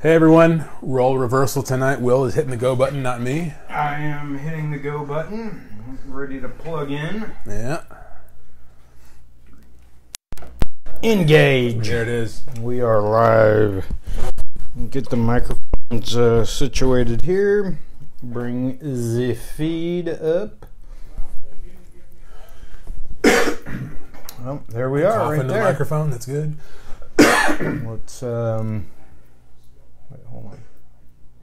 Hey everyone, role reversal tonight. Will is hitting the go button, not me. I am hitting the go button, ready to plug in. Yeah. Engage. There it is. We are live. Get the microphones situated here. Bring the feed up. Well, there we are, right into there. the microphone, that's good. Let's, wait, hold on.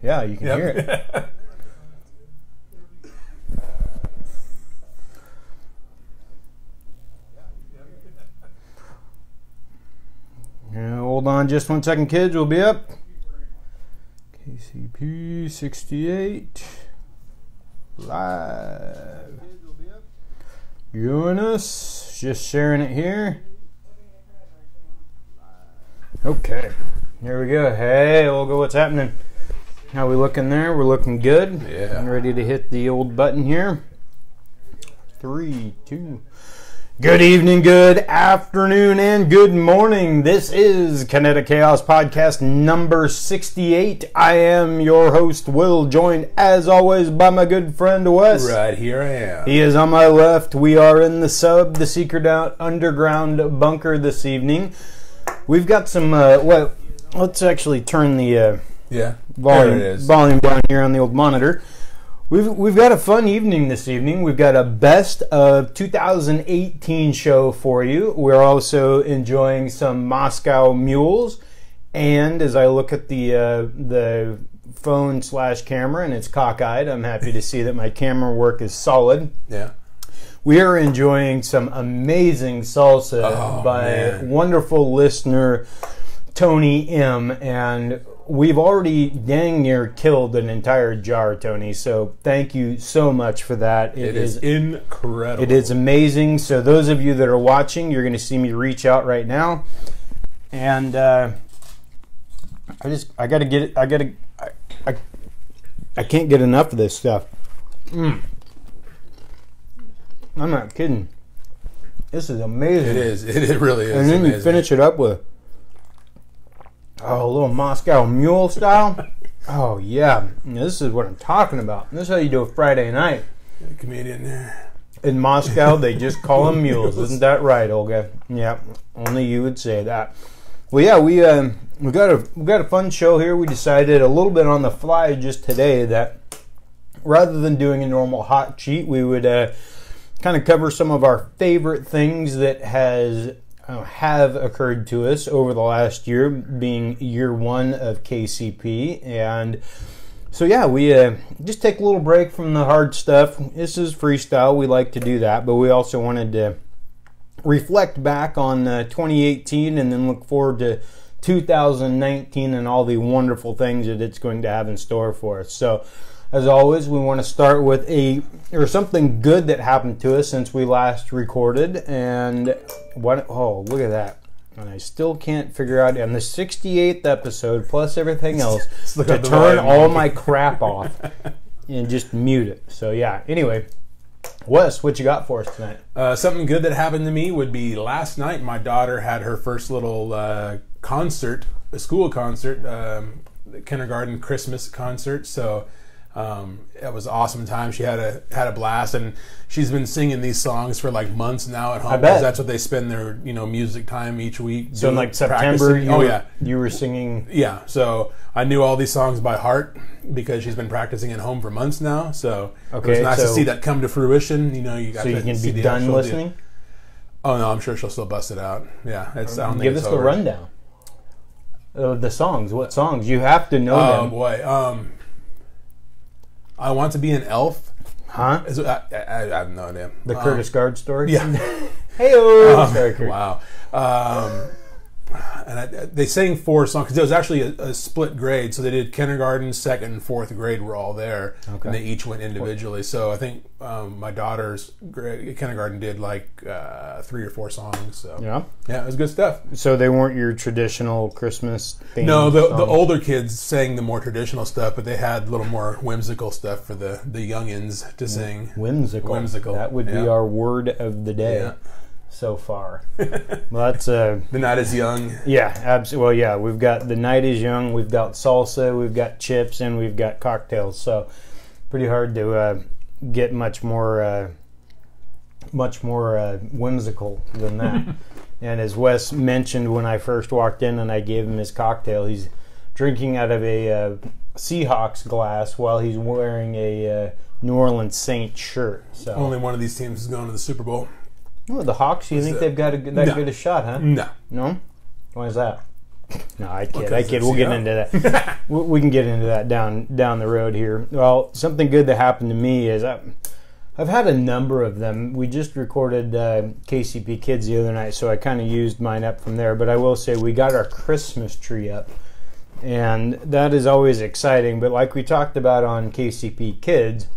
Yeah, you can hear it. Yeah, hold on just 1 second, kids. We'll be up. KCP 68 live. Join us. Just sharing it here. Okay. Here we go. Hey, Olga, what's happening? How we looking there? We're looking good. Yeah. I'm ready to hit the old button here. 3, 2. Good evening, good afternoon, and good morning. This is Kinetic Chaos Podcast number 68. I am your host, Will, joined as always by my good friend, Wes. Right here I am. He is on my left. We are in the the secret underground bunker this evening. We've got some, let's actually turn the volume down here on the old monitor. We've got a fun evening this evening. We've got a best of 2018 show for you. We're also enjoying some Moscow Mules, and as I look at the phone / camera and it's cockeyed, I'm happy to see that my camera work is solid. Yeah. We We are enjoying some amazing salsa by wonderful listener Tony M, and we've already dang near killed an entire jar, Tony, so thank you so much for that. It is incredible. It is amazing. So those of you that are watching, you're going to see me reach out right now, and I can't get enough of this stuff. I'm not kidding. This is amazing. It is. It really is. And then amazing. you finish it up with a little Moscow Mule style. Oh, yeah. This is what I'm talking about. This is how you do a Friday night. Comedian there. In Moscow, they just call them mules. Isn't that right, Olga? Yeah, only you would say that. Well, yeah, we got a fun show here. We decided a little bit on the fly just today that rather than doing a normal hot sheet, we would kind of cover some of our favorite things that have occurred to us over the last year, being year 1 of KCP. And so yeah, we just take a little break from the hard stuff. This is freestyle. We like to do that, but we also wanted to reflect back on 2018 and then look forward to 2019 and all the wonderful things that it's going to have in store for us. So as always, we want to start with something good that happened to us since we last recorded. And look at that. And I still can't figure out on the 68th episode, plus everything else, to turn all my crap off and just mute it. So yeah, anyway, Wes, what you got for us tonight? Something good that happened to me would be last night. My daughter had her first little concert, a school concert, kindergarten Christmas concert. So it was an awesome time. She had a blast, and she's been singing these songs for like months now at home. I bet. That's what they spend their music time each week. So in like September, practicing. you were singing. Yeah, so I knew all these songs by heart because she's been practicing at home for months now. So it was nice to see that come to fruition. You got so you to can see be done listening. Oh no, I'm sure she'll still bust it out. Yeah, give us the rundown of the songs. What songs? You have to know them. Oh boy. I Want to Be an Elf. Huh? I have no idea. The Curtis Guard story? Yeah. Hey-o! Sorry, Kurt. Wow. And they sang 4 songs because it was actually a split grade. So they did kindergarten, 2nd, and 4th grade were all there. Okay. And they each went individually. So I think my daughter's kindergarten did like 3 or 4 songs. So yeah, it was good stuff. So they weren't your traditional Christmas themed No, the songs? older kids sang the more traditional stuff, but they had a little more whimsical stuff for the youngins to sing. Whimsical. That would be our word of the day. Yeah. so far. Well, that's The night is young. yeah, absolutely. Well, yeah, we've got the night is young, we've got salsa, we've got chips, and we've got cocktails. So pretty hard to get much more whimsical than that. And as Wes mentioned when I first walked in and I gave him his cocktail, he's drinking out of a Seahawks glass while he's wearing a New Orleans Saints shirt. So Only one of these teams is going to the Super Bowl. well, the Hawks, you think they've got that good a shot, huh? No. No? Why is that? No, I kid. Well, I kid. We'll get into that. We can get into that down the road here. Well, something good that happened to me is I've had a number of them. We just recorded KCP Kids the other night, so I kind of used mine up from there. But I will say we got our Christmas tree up, and that is always exciting. But like we talked about on KCP Kids,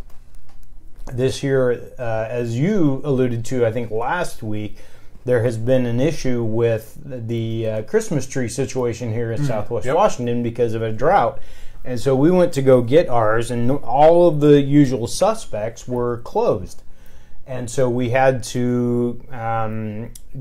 this year, as you alluded to, I think last week, there has been an issue with the Christmas tree situation here in Southwest Washington because of a drought. And so we went to go get ours, and all of the usual suspects were closed. And so we had to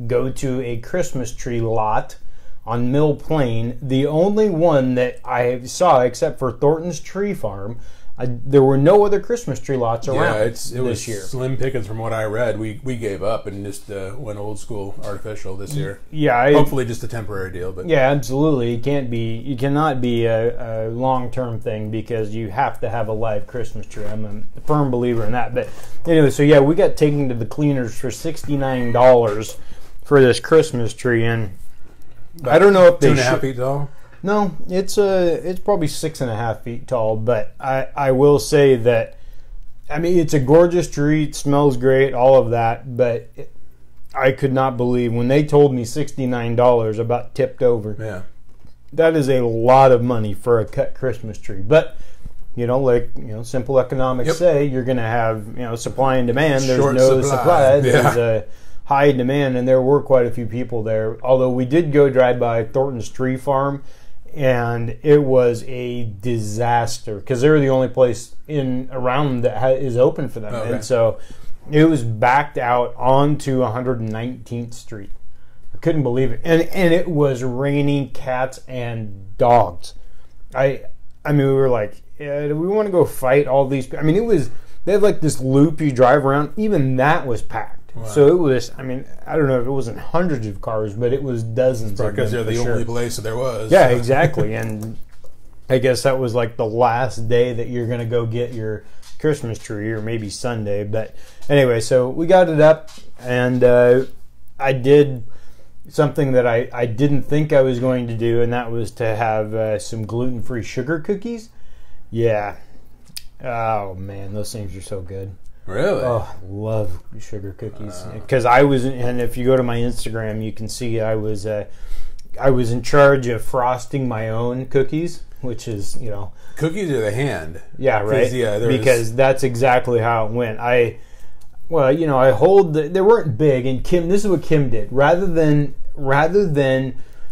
go to a Christmas tree lot on Mill Plain. The only one that I saw, except for Thornton's Tree Farm, there were no other Christmas tree lots around it was year. Slim pickings from what I read. We gave up and just went old school artificial this year. Yeah, hopefully just a temporary deal. But yeah, absolutely. You cannot be a long-term thing because you have to have a live Christmas tree. I'm a firm believer in that. But anyway, so yeah, we got taken to the cleaners for $69 for this Christmas tree, and I don't know if they 2.5 feet tall. No, it's probably 6.5 feet tall, but I will say that, I mean, it's a gorgeous tree, it smells great, all of that, but I could not believe when they told me $69, about tipped over. Yeah. That is a lot of money for a cut Christmas tree, but simple economics say you're going to have, supply and demand. There's Short no supply. Yeah. There's a high demand, and there were quite a few people there, although we did go drive by Thornton's Tree Farm, and it was a disaster because they're the only place around that is open for them. Okay. And so it was backed out onto 119th Street. I couldn't believe it. And it was raining cats and dogs. I mean, we were like, do we want to go fight all these people? I mean, they had like this loop you drive around. Even that was packed. Wow. So it was, I mean, I don't know if it wasn't hundreds of cars, but it was dozens. Because they're the only place that there was. Yeah, exactly. And I guess that was like the last day that you're going to go get your Christmas tree, or maybe Sunday. But anyway, so we got it up, and I did something that I didn't think I was going to do, and that was to have some gluten-free sugar cookies. Yeah. Oh, man, those things are so good. Really? Oh, I love sugar cookies. Because and if you go to my Instagram, you can see I was in charge of frosting my own cookies, which is, cookies are the hand. Yeah, right. Yeah, because that's exactly how it went. I hold they weren't big, and Kim. This is what Kim did. Rather than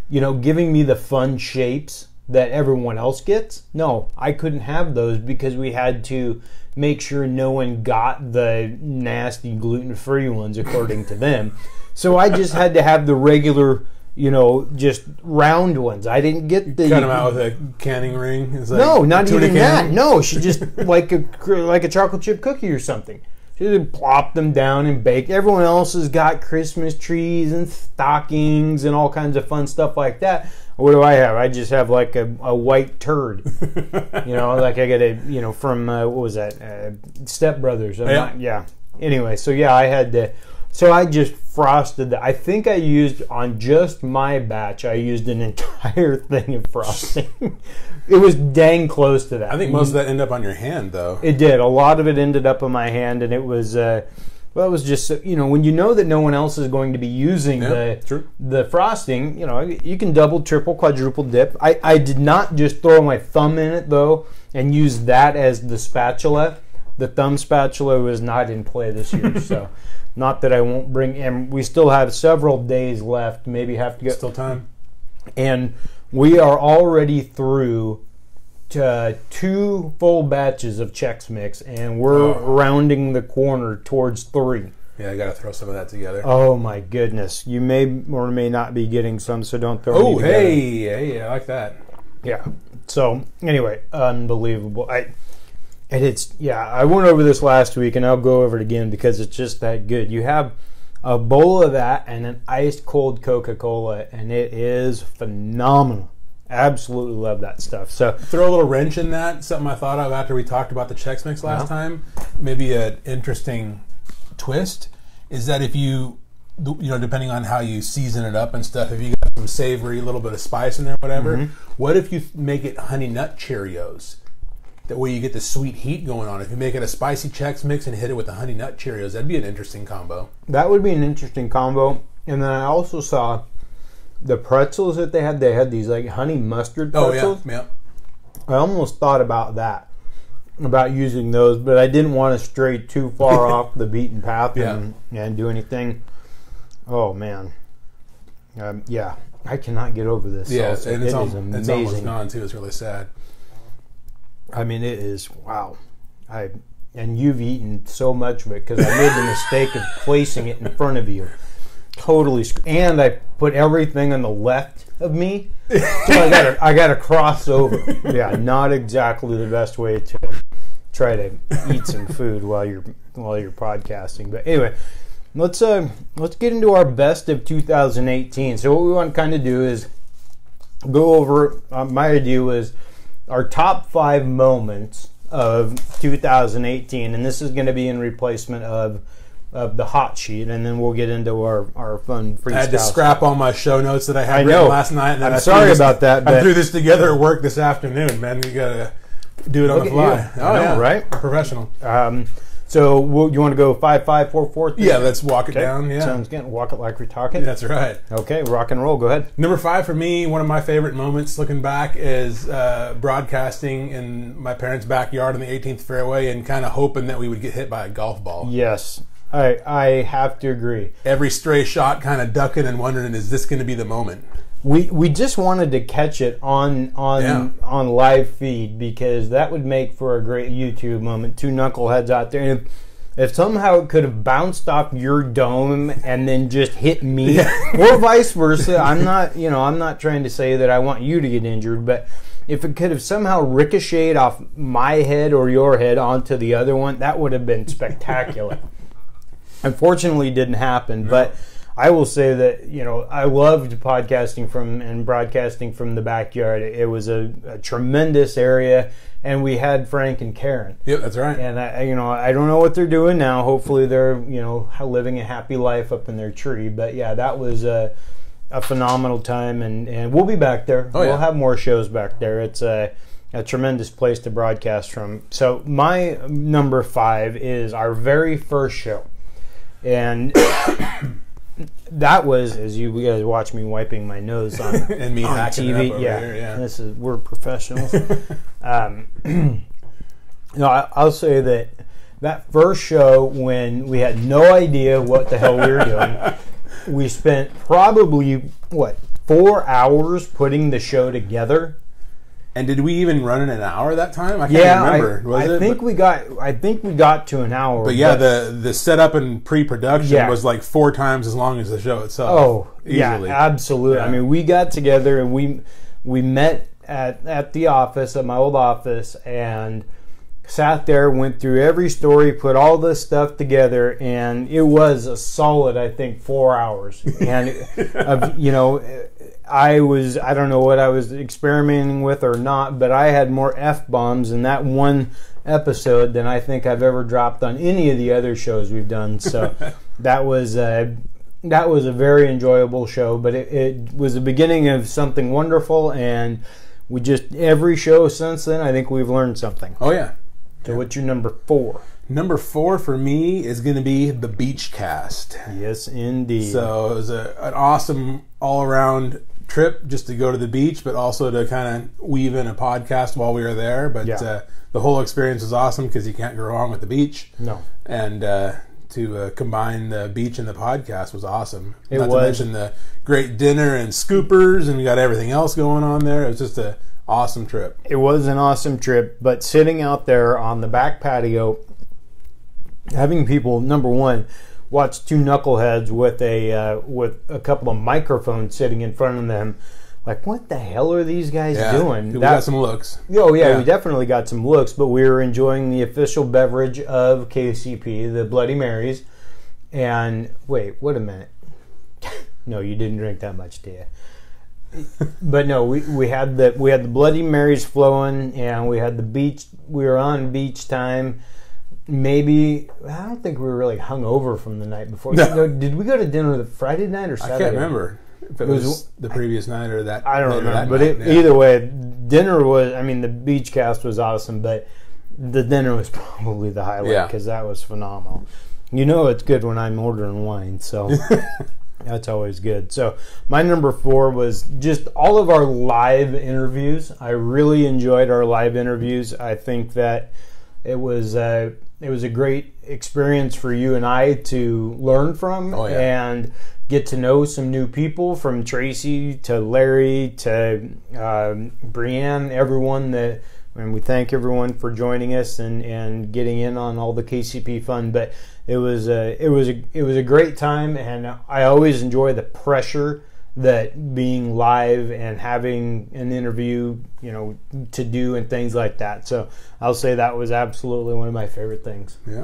giving me the fun shapes that everyone else gets. No, I couldn't have those because we had to make sure no one got the nasty gluten-free ones according to them. So I just had to have the regular, just round ones. I didn't get the... Cut them out with a canning ring? Like no, not even that. No, she just, like a chocolate chip cookie or something. She just plopped them down and baked. Everyone else has got Christmas trees and stockings and all kinds of fun stuff like that. What do I have? I just have like a white turd. Like I get from, what was that? Step Brothers. Yeah. Anyway, so yeah, I had to, so I just frosted that. I think I used, on just my batch, I used an entire thing of frosting. It was dang close to that. I think most of that ended up on your hand, though. It did. A lot of it ended up on my hand, and it was... it was just, when you know that no one else is going to be using the frosting, you can double, triple, quadruple dip. I did not just throw my thumb in it, though, and use that as the spatula. The thumb spatula was not in play this year, so not that I won't bring... And we still have several days left, maybe have to go... Still time. And we are already through... 2 full batches of Chex Mix, and we're rounding the corner towards 3. Yeah, I got to throw some of that together. Oh my goodness. You may or may not be getting some, so don't throw any together. Hey, I like that. Yeah. So, anyway, unbelievable. I went over this last week, and I'll go over it again because it's just that good. You have a bowl of that and an iced cold Coca-Cola, and it is phenomenal. Absolutely love that stuff. So throw a little wrench in that. Something I thought of after we talked about the Chex Mix last time. Maybe an interesting twist is that if you depending on how you season it up and stuff, if you got some savory, a little bit of spice in there, whatever, what if you make it Honey Nut Cheerios? That way you get the sweet heat going on. If you make it a spicy Chex Mix and hit it with the Honey Nut Cheerios, that'd be an interesting combo. That would be an interesting combo. And then I also saw the pretzels that they had these like honey mustard pretzels. Oh, yeah. I almost thought about that, about using those, but I didn't want to stray too far off the beaten path and do anything. Oh, man. I cannot get over this. Yeah, salsa. and It's amazing. It's almost gone, too. It's really sad. I mean, it is, wow. And you've eaten so much of it because I made the mistake of placing it in front of you. Totally, and I put everything on the left of me, so I got to cross over. Yeah, not exactly the best way to try to eat some food while you're podcasting. But anyway, let's get into our best of 2018. So what we want to kind of do is go over. My idea was our top 5 moments of 2018, and this is going to be in replacement of the hot sheet, and then we'll get into our fun freestyle. I had to scrap all my show notes that I had written last night. And I'm sorry about that. I threw this together at work this afternoon, man. You got to do it on the fly. I know, right? I'm professional. So you want to go 5, 5, 4, 4, 3? Yeah, let's walk it down. Yeah, sounds good. Walk it like we're talking. That's right. Okay, rock and roll. Go ahead. Number 5 for me, one of my favorite moments looking back is broadcasting in my parents' backyard on the 18th fairway and kind of hoping that we would get hit by a golf ball. Yes. I have to agree. Every stray shot kind of ducking and wondering, is this going to be the moment? We just wanted to catch it on live feed because that would make for a great YouTube moment. 2 knuckleheads out there. And if somehow it could have bounced off your dome and then just hit me, or vice versa, I'm not trying to say that I want you to get injured, but if it could have somehow ricocheted off my head or your head onto the other one, that would have been spectacular. Unfortunately, it didn't happen, but I will say that, I loved podcasting and broadcasting from the backyard. It was a tremendous area, and we had Frank and Karen. Yep, that's right. And I don't know what they're doing now. Hopefully they're, living a happy life up in their tree. But yeah, that was a phenomenal time, and we'll be back there. We'll have more shows back there. It's a tremendous place to broadcast from. So my number 5 is our very first show. And that was, as you guys watch me wiping my nose on, and me on hacking TV. it up over here, We're professionals. I'll say that first show when we had no idea what the hell we were doing, we spent probably 4 hours putting the show together. And did we even run in an hour that time? I can't remember. I think we got to an hour. But yeah, the setup and pre-production was like 4 times as long as the show itself. Oh, easily. Yeah, absolutely. Yeah. I mean, we got together and we met at the office, at my old office, and sat there, went through every story, put all this stuff together, and it was a solid, I think, 4 hours. And I don't know what I was experimenting with or not, but I had more F-bombs in that one episode than I think I've ever dropped on any of the other shows we've done. So that was a very enjoyable show, but it was the beginning of something wonderful, and every show since then, I think we've learned something. Oh, yeah. So what's your number 4? Number 4 for me is going to be the Beach Cast. Yes, indeed. So it was an awesome all-around trip just to go to the beach, but also to kind of weave in a podcast while we were there. But the whole experience was awesome because you can't go wrong with the beach. No. And to combine the beach and the podcast was awesome. Not to mention the great dinner and scoopers, and we got everything else going on there. It was just an awesome trip. It was an awesome trip, but sitting out there on the back patio, having people, number one, watch two knuckleheads with a couple of microphones sitting in front of them. Like, what the hell are these guys doing? We got some looks. Oh, yeah, we definitely got some looks, but we were enjoying the official beverage of KCP, the Bloody Marys. And, wait a minute. No, you didn't drink that much, did you? But no, we had the Bloody Marys flowing, and we had the beach. We were on beach time. Maybe, I don't think we were really hungover from the night before. No. Did we go to dinner the Friday night or Saturday? I can't remember if it was the previous night or that. I don't remember. But either way, dinner was, the beach cast was awesome, but the dinner was probably the highlight because that was phenomenal. You know it's good when I'm ordering wine, so that's always good. So my number 4 was just all of our live interviews. I really enjoyed our live interviews. I think that it was a great experience for you and I to learn from and get to know some new people, from Tracy to Larry to Brianne, everyone and we thank everyone for joining us and getting in on all the KCP fun. But it was a great time, and I always enjoy the pressure that being live and having an interview, to do and things like that. So I'll say that was absolutely one of my favorite things. Yeah.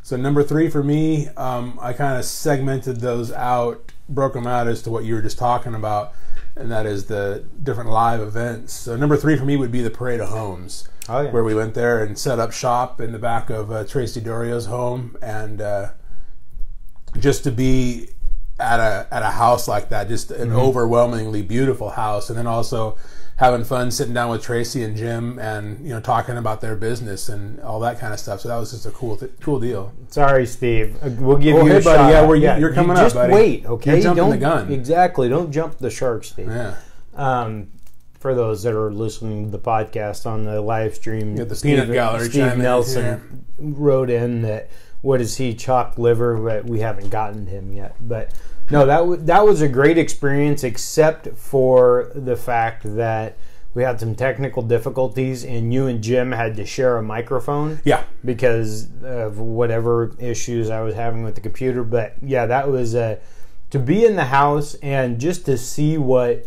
So number 3 for me, I kind of segmented those out, broke them out as to what you were just talking about, and that is the different live events. So number 3 for me would be the Parade of Homes, where we went there and set up shop in the back of Tracy Dorio's home, and just to be at a house like that, just an overwhelmingly beautiful house, and then also having fun sitting down with Tracy and Jim and talking about their business and all that kind of stuff. So that was just a cool deal. Sorry, Steve. We'll give you a buddy. shot. Yeah, you're coming up, buddy. Just wait, okay? You're jumping the gun. Exactly. Don't jump the shark, Steve. Yeah. For those that are listening to the podcast on the live stream, the peanut gallery. Steve Nelson wrote in that, what is he, chopped liver? But we haven't gotten to him yet. But no, that was a great experience, except for the fact that we had some technical difficulties, and you and Jim had to share a microphone. Yeah. Because of whatever issues I was having with the computer. But yeah, that was to be in the house and just to see what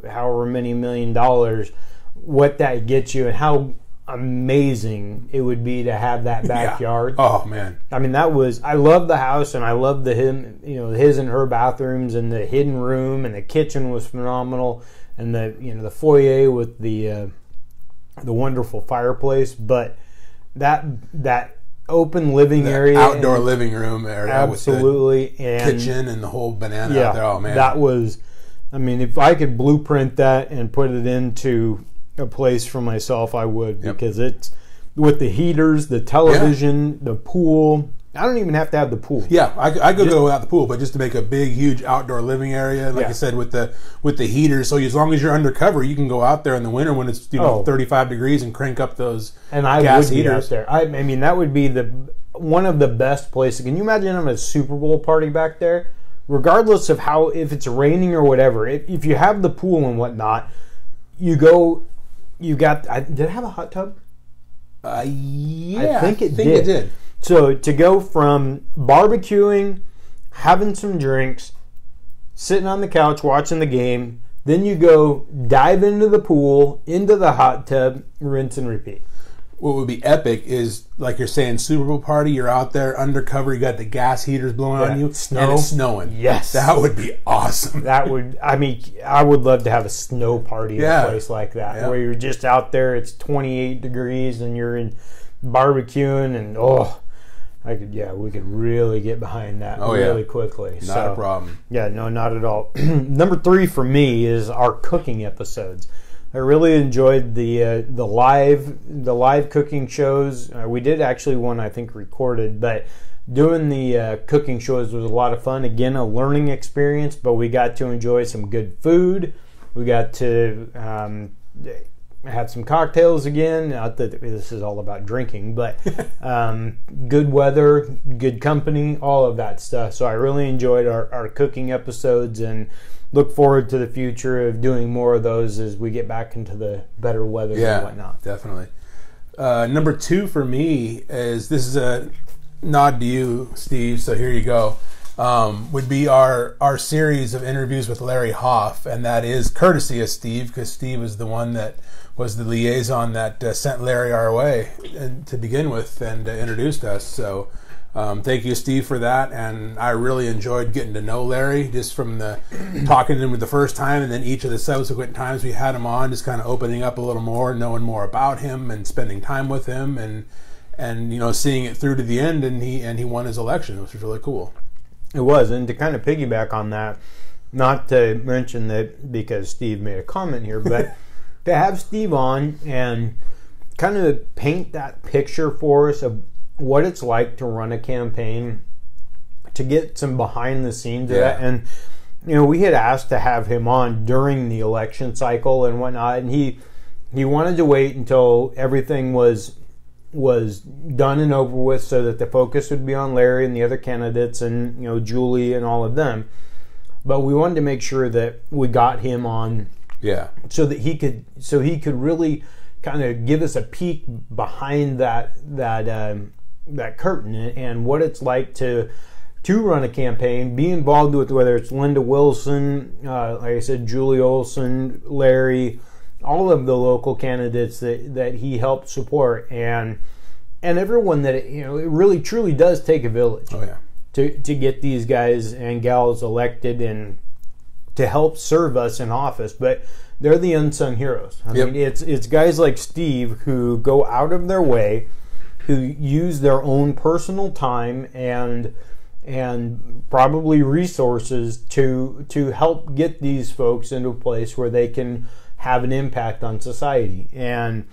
however many million dollars, what that gets you, and how amazing it would be to have that backyard. Yeah. Oh man. I love the house, and I love his and her bathrooms, and the hidden room, and the kitchen was phenomenal, and the foyer with the wonderful fireplace. But that open living area, outdoor living room area, absolutely, with the kitchen and the whole banana out there. Oh man, that was. If I could blueprint that and put it into a place for myself, I would, because it's with the heaters, the television, the pool. I don't even have to have the pool. Yeah, I could go without the pool, but just to make a big, huge outdoor living area, like I said, with the heaters. So as long as you're undercover, you can go out there in the winter when it's 35 degrees and crank up those gas heaters. Out there. That would be one of the best places. Can you imagine having a Super Bowl party back there? Regardless of if it's raining or whatever, if you have the pool and whatnot, did it have a hot tub? Yeah, I think it did. So to go from barbecuing, having some drinks, sitting on the couch watching the game, then you go dive into the pool, into the hot tub, rinse and repeat. What would be epic is, like you're saying, Super Bowl party, you're out there undercover, you got the gas heaters blowing on you, and it's snowing. Yes. That would be awesome. I would love to have a snow party in a place like that, where you're just out there, it's 28 degrees, and you're barbecuing, and we could really get behind that really quickly. Not a problem. Yeah, no, not at all. Number 3 for me is our cooking episodes. I really enjoyed the live cooking shows. We did actually one, I think, recorded, but doing the cooking shows was a lot of fun. Again, a learning experience, but we got to enjoy some good food. We got to have some cocktails again. Not that this is all about drinking, but good weather, good company, all of that stuff. So I really enjoyed our cooking episodes, and look forward to the future of doing more of those as we get back into the better weather and whatnot. Definitely. Number 2 for me is, this is nod to you, Steve, so here you go, would be our series of interviews with Larry Hoff, and that is courtesy of Steve, because Steve was the one that was the liaison that sent Larry our way to begin with and introduced us. So thank you, Steve, for that. And I really enjoyed getting to know Larry just from the talking to him the first time, and then each of the subsequent times we had him on, just kind of opening up a little more, knowing more about him and spending time with him, and you know, seeing it through to the end. And he won his election, which was really cool. It was, and to kind of piggyback on that, not to mention that because Steve made a comment here, but to have Steve on and kind of paint that picture for us of what it's like to run a campaign, to get some behind the scenes of that. And you know, we had asked to have him on during the election cycle and whatnot, and he wanted to wait until everything was done and over with, so that the focus would be on Larry and the other candidates, and you know, Julie and all of them. But we wanted to make sure that we got him on, so that he could really kind of give us a peek behind that curtain and what it's like to run a campaign, be involved with, whether it's Linda Wilson, like I said, Julie Olson, Larry, all of the local candidates that he helped support, and everyone that, you know, it really truly does take a village to get these guys and gals elected and to help serve us in office. But they're the unsung heroes. I mean, it's guys like Steve who go out of their way, who use their own personal time and probably resources to help get these folks into a place where they can have an impact on society. And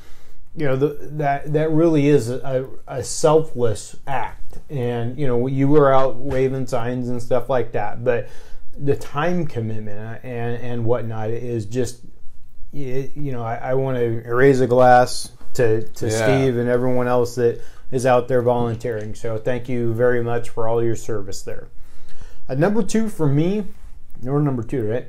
you know, that really is a selfless act. And you know, you were out waving signs and stuff like that, but the time commitment and whatnot is just, you know, I want to raise a glass to Steve and everyone else that is out there volunteering. So thank you very much for all your service there. Number 2 for me, you're number 2, right?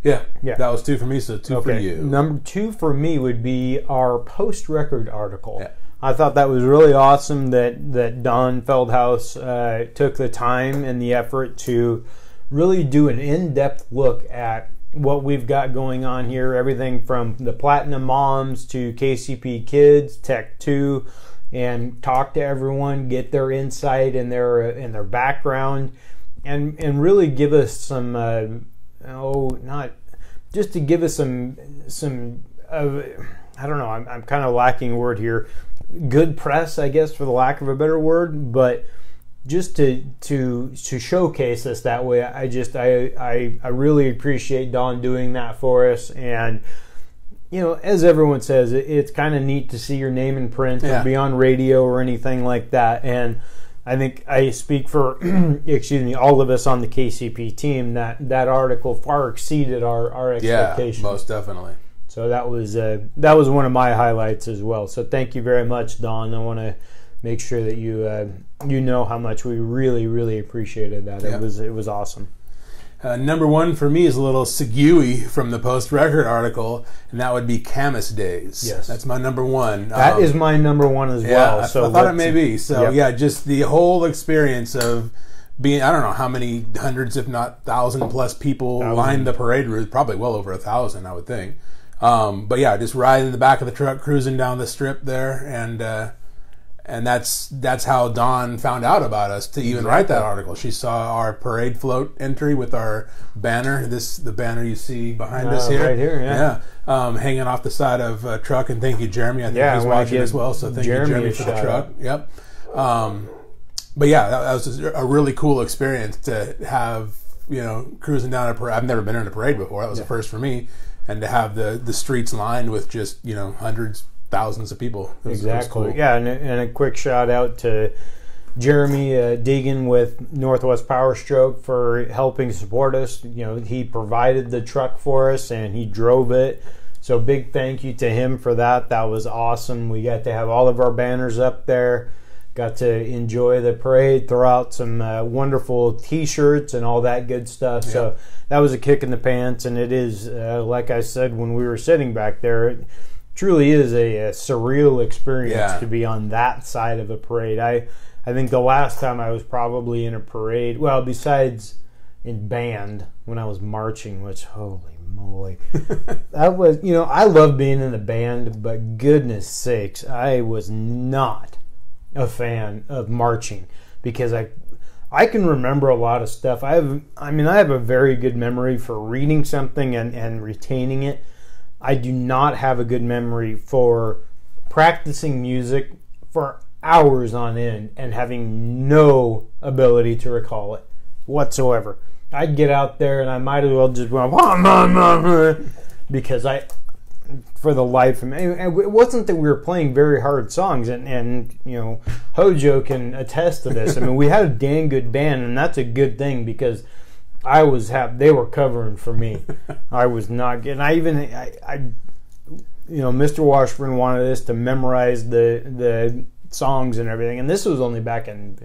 Yeah, that was 2 for me, so 2 for you. Number 2 for me would be our post-record article. Yeah. I thought that was really awesome that Don Feldhaus took the time and the effort to really do an in-depth look at what we've got going on here, everything from the Platinum Moms to KCP Kids, Tech 2, and talk to everyone, get their insight and their background, and really give us some not just to give us some I don't know, I'm kind of lacking a word here, good press, I guess, for the lack of a better word, but just to showcase us that way. I really appreciate Don doing that for us. And you know, as everyone says, it's kind of neat to see your name in print or be on radio or anything like that. And I think I speak for all of us on the KCP team that article far exceeded our expectations. Yeah, most definitely. So that was one of my highlights as well. So thank you very much, Don. I want to make sure that you know how much we really, really appreciated that. Yeah. It was awesome. Number 1 for me is a little segue from the post-record article, and that would be Camas Days. Yes. That's my number 1. That is my number 1 as well. I thought it may be. So, just the whole experience of being, I don't know how many hundreds, if not 1,000+ people lined the parade route, probably well over 1,000, I would think. But yeah, just riding in the back of the truck, cruising down the strip there, and that's how Dawn found out about us to even write that article. She saw our parade float entry with our banner, the banner you see behind us here. Right here, hanging off the side of a truck. And thank you, Jeremy. I think he's watching as well, so thank you, Jeremy, for the truck. Yep. But yeah, that was a really cool experience to have, you know, cruising down a parade. I've never been in a parade before. That was the first for me. And to have the streets lined with just, you know, hundreds, thousands of people. Exactly. Cool. Yeah, and a quick shout out to Jeremy Deegan with Northwest Power Stroke for helping support us. You know, he provided the truck for us and he drove it. So big thank you to him for that. That was awesome. We got to have all of our banners up there. Got to enjoy the parade, throw out some wonderful T-shirts and all that good stuff. Yeah. So that was a kick in the pants, and it is, like I said when we were sitting back there, it truly is a surreal experience to be on that side of a parade. I think the last time I was probably in a parade, well, besides in band when I was marching, which, holy moly. That was, I love being in the band, but goodness sakes, I was not a fan of marching because I can remember a lot of stuff. I have a very good memory for reading something and retaining it. I do not have a good memory for practicing music for hours on end and having no ability to recall it whatsoever. I'd get out there and I might as well just go because for the life of me, it wasn't that we were playing very hard songs, and Hojo can attest to this. I mean, we had a dang good band, and that's a good thing because I was happy they were covering for me. I was not getting. Mr. Washburn wanted us to memorize the songs and everything, and this was only back in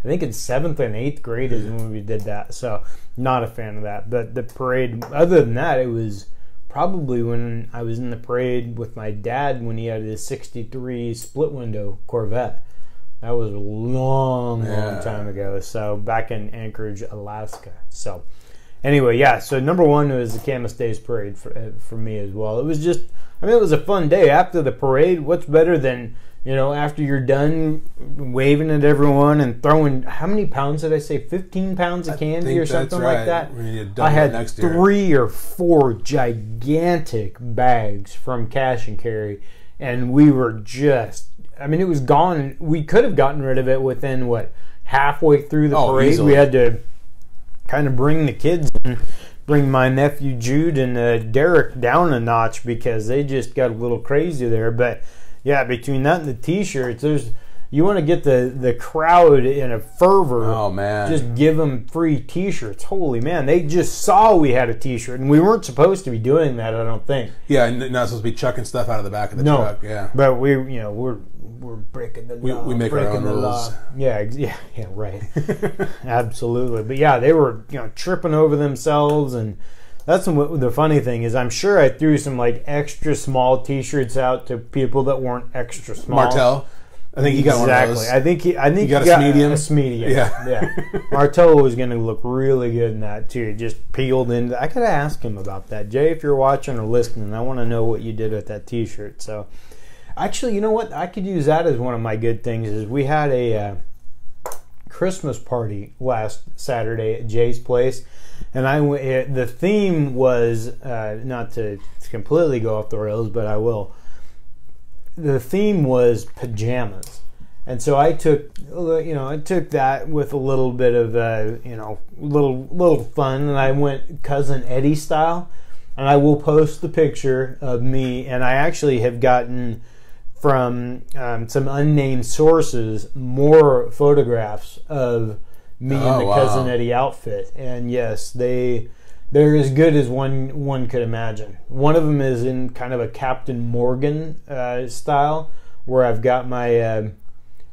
I think in 7th and 8th grade is when we did that. So not a fan of that. But the parade, other than that, it was probably when I was in the parade with my dad when he had his '63 split window Corvette. That was a long time ago. So back in Anchorage, Alaska. So anyway, yeah. So number one was the Camas Days Parade for me as well. It was just, it was a fun day. After the parade, what's better than, after you're done waving at everyone and throwing, how many pounds did I say? 15 pounds of candy or something like that? I had 3 or 4 gigantic bags from Cash and Carry, and we were just, it was gone. We could have gotten rid of it within, halfway through the parade. Easily. We had to kind of bring the kids in, bring my nephew Jude and Derek down a notch because they just got a little crazy there. But yeah, between that and the T-shirts, you want to get the crowd in a fervor. Oh, man. Just give them free T-shirts. Holy man, they just saw we had a T-shirt, and we weren't supposed to be doing that, I don't think. Yeah, and not supposed to be chucking stuff out of the back of the truck. Yeah, but we're breaking the law. We make our own rules. Yeah, right. Absolutely. But yeah, they were tripping over themselves, and that's the funny thing is, I'm sure I threw some extra small T-shirts out to people that weren't extra small. Martel, I think he got one of those. I think he got a medium. A medium. Yeah. Martel was going to look really good in that too. Just peeled in. I could ask him about that, Jay. If you're watching or listening, I want to know what you did with that T-shirt. So, actually, you know what? I could use that as one of my good things. Is we had a Christmas party last Saturday at Jay's place. And the theme was, not to completely go off the rails, but I will. The theme was pajamas. And so I took that with a little bit of, little fun. And I went Cousin Eddie style. And I will post the picture of me. And I actually have gotten from some unnamed sources more photographs of me in the Cousin Eddie outfit, and yes, they're as good as one could imagine. One of them is in kind of a Captain Morgan style, where I've got my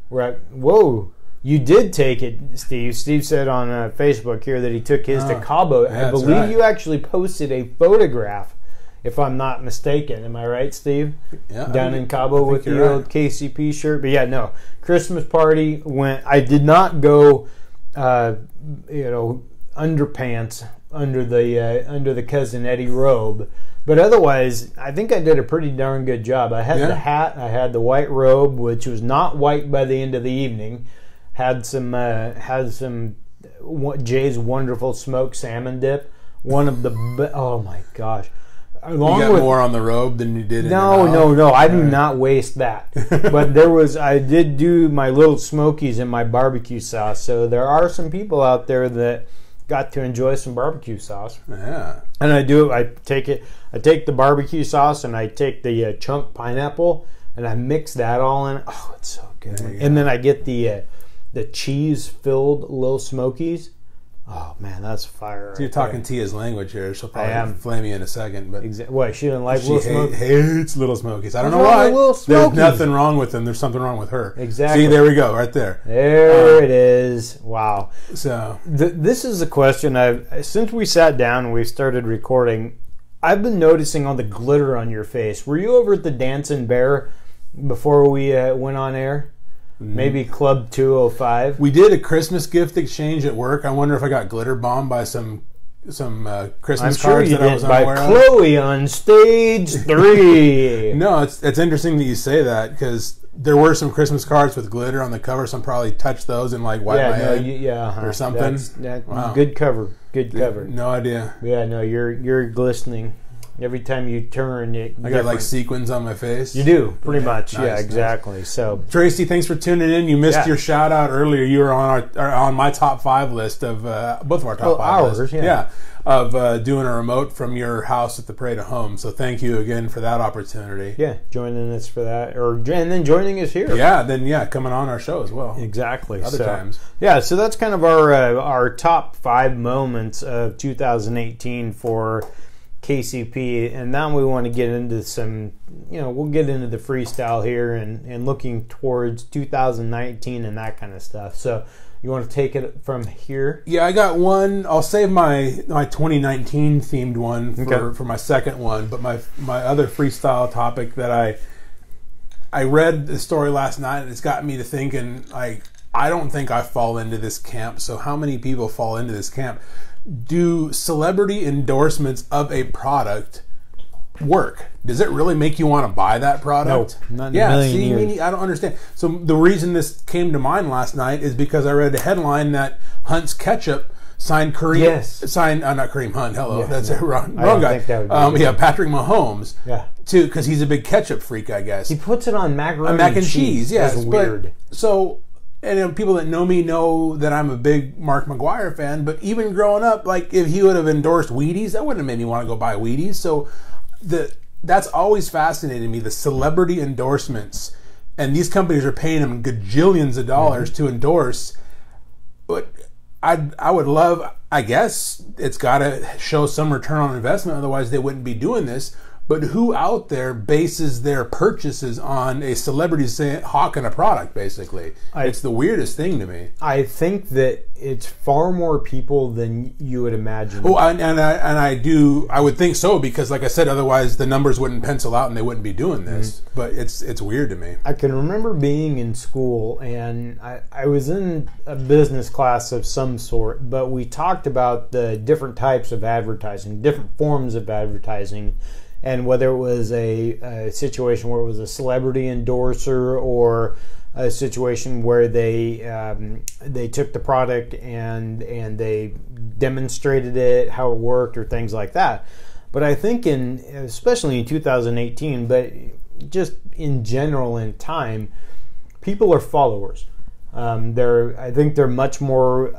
whoa, you did take it, Steve. Steve said on Facebook here that he took his to Cabo. I believe you actually posted a photograph, if I'm not mistaken. Am I right, Steve? Yeah. Down in Cabo with the old KCP shirt. But yeah, no, Christmas party went. I did not go. Underpants under the Cousin Eddie robe, but otherwise, I think I did a pretty darn good job. I had the hat, I had the white robe, which was not white by the end of the evening. Had some Jay's wonderful smoked salmon dip. One of the oh my gosh. You got more on the robe than you did in No. I do not waste that. But I did do my little smokies in my barbecue sauce. So there are some people out there that got to enjoy some barbecue sauce. Yeah. And I take the barbecue sauce and I take the chunk pineapple and I mix that all in. Oh, it's so good. And then I get the cheese-filled little smokies. Oh man, that's fire! So you're talking Tia's language here. She'll probably flame you in a second, but what? She didn't like Little Smokies. Hates Little Smokies. I don't know why. There's nothing wrong with them. There's something wrong with her. Exactly. See, there we go, right there. There it is. Wow. So this is a question since we sat down and we started recording. I've been noticing all the glitter on your face. Were you over at the Dancing Bear before we went on air? Maybe Club 205. We did a Christmas gift exchange at work. I wonder if I got glitter bombed by some Christmas cards that I was unaware of. By Chloe on stage 3. No, it's interesting that you say that, because there were some Christmas cards with glitter on the cover, so I probably touched those and like wiped my head or something. Wow. Good cover. Good cover. No idea. Yeah, no, you're glistening. Every time you turn, I got like sequins on my face. You do, pretty much. Nice, yeah, exactly. Nice. So, Tracy, thanks for tuning in. You missed your shout out earlier. You were on my top 5 list of both of our top 5 lists. Yeah, of doing a remote from your house at the Parade of Home. So thank you again for that opportunity. Yeah, joining us for that, and then joining us here. Yeah, coming on our show as well. Exactly. Other times. Yeah, so that's kind of our top 5 moments of 2018 for KCP, and now we want to get into some, we'll get into the freestyle here and looking towards 2019 and that kind of stuff. So you want to take it from here? Yeah, I got one. I'll save my 2019 themed one for my second one, but my other freestyle topic that I read the story last night, and it's got me to thinking, like, I don't think I fall into this camp. So how many people fall into this camp? Do celebrity endorsements of a product work? Does it really make you want to buy that product? No, not in a million years. I don't understand. So the reason this came to mind last night is because I read a headline that Hunt's Ketchup signed Kareem. Yes. Not Kareem Hunt. Hello, that's a wrong guy. Think that would be Patrick Mahomes. Yeah. Too, because he's a big ketchup freak, I guess. He puts it on macaroni mac and cheese. Yes, that's weird. And people that know me know that I'm a big Mark McGuire fan, but even growing up, like, if he would have endorsed Wheaties, that wouldn't have made me want to go buy Wheaties. So that's always fascinated me, the celebrity endorsements. And these companies are paying them gajillions of dollars to endorse. But I would love, I guess, it's got to show some return on investment, otherwise they wouldn't be doing this. But who out there bases their purchases on a celebrity hawking a product, basically? It's the weirdest thing to me. I think that it's far more people than you would imagine. Oh, I would think so, because, like I said, otherwise the numbers wouldn't pencil out and they wouldn't be doing this. But it's weird to me. I can remember being in school, and I was in a business class of some sort, but we talked about the different types of advertising, different forms of advertising, and whether it was a situation where it was a celebrity endorser or a situation where they took the product and they demonstrated it, how it worked, or things like that. But I think especially in 2018, but just in general in time, people are followers. I think they're much more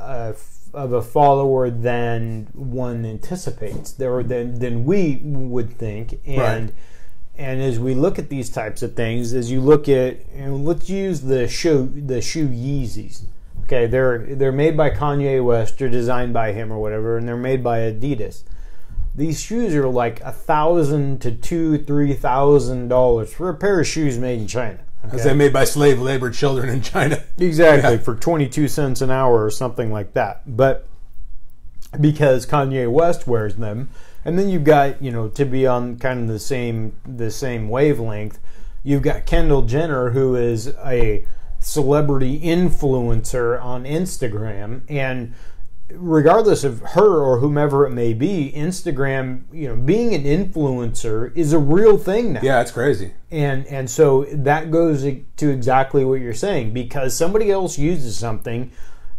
of a follower than one anticipates, than we would think, and as we look at these types of things, as you look at, let's use the shoe Yeezys. Okay, they're made by Kanye West, they're designed by him or whatever, and they're made by Adidas. These shoes are like $1,000 to $2,000-$3,000 for a pair of shoes made in China. Because they're made by slave labor children in China. Exactly, for 22 cents an hour or something like that. But because Kanye West wears them, and then you've got, to be on kind of the same wavelength, you've got Kendall Jenner, who is a celebrity influencer on Instagram, and regardless of her or whomever it may be, Instagram, being an influencer is a real thing now. Yeah, it's crazy. And so that goes to exactly what you're saying, because somebody else uses something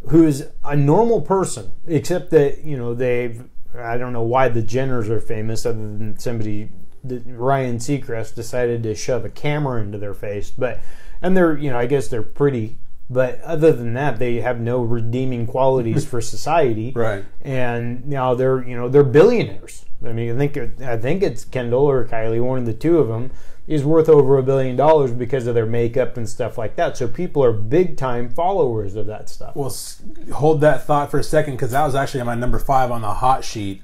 who's a normal person, except that, I don't know why the Jenners are famous, other than Ryan Seacrest decided to shove a camera into their face, and they're, I guess they're pretty. But other than that, they have no redeeming qualities for society. Right. And now they're billionaires. I mean, I think it's Kendall or Kylie, one of the two of them, is worth over $1 billion because of their makeup and stuff like that. So people are big time followers of that stuff. Well, hold that thought for a second, because that was actually my number 5 on the hot sheet.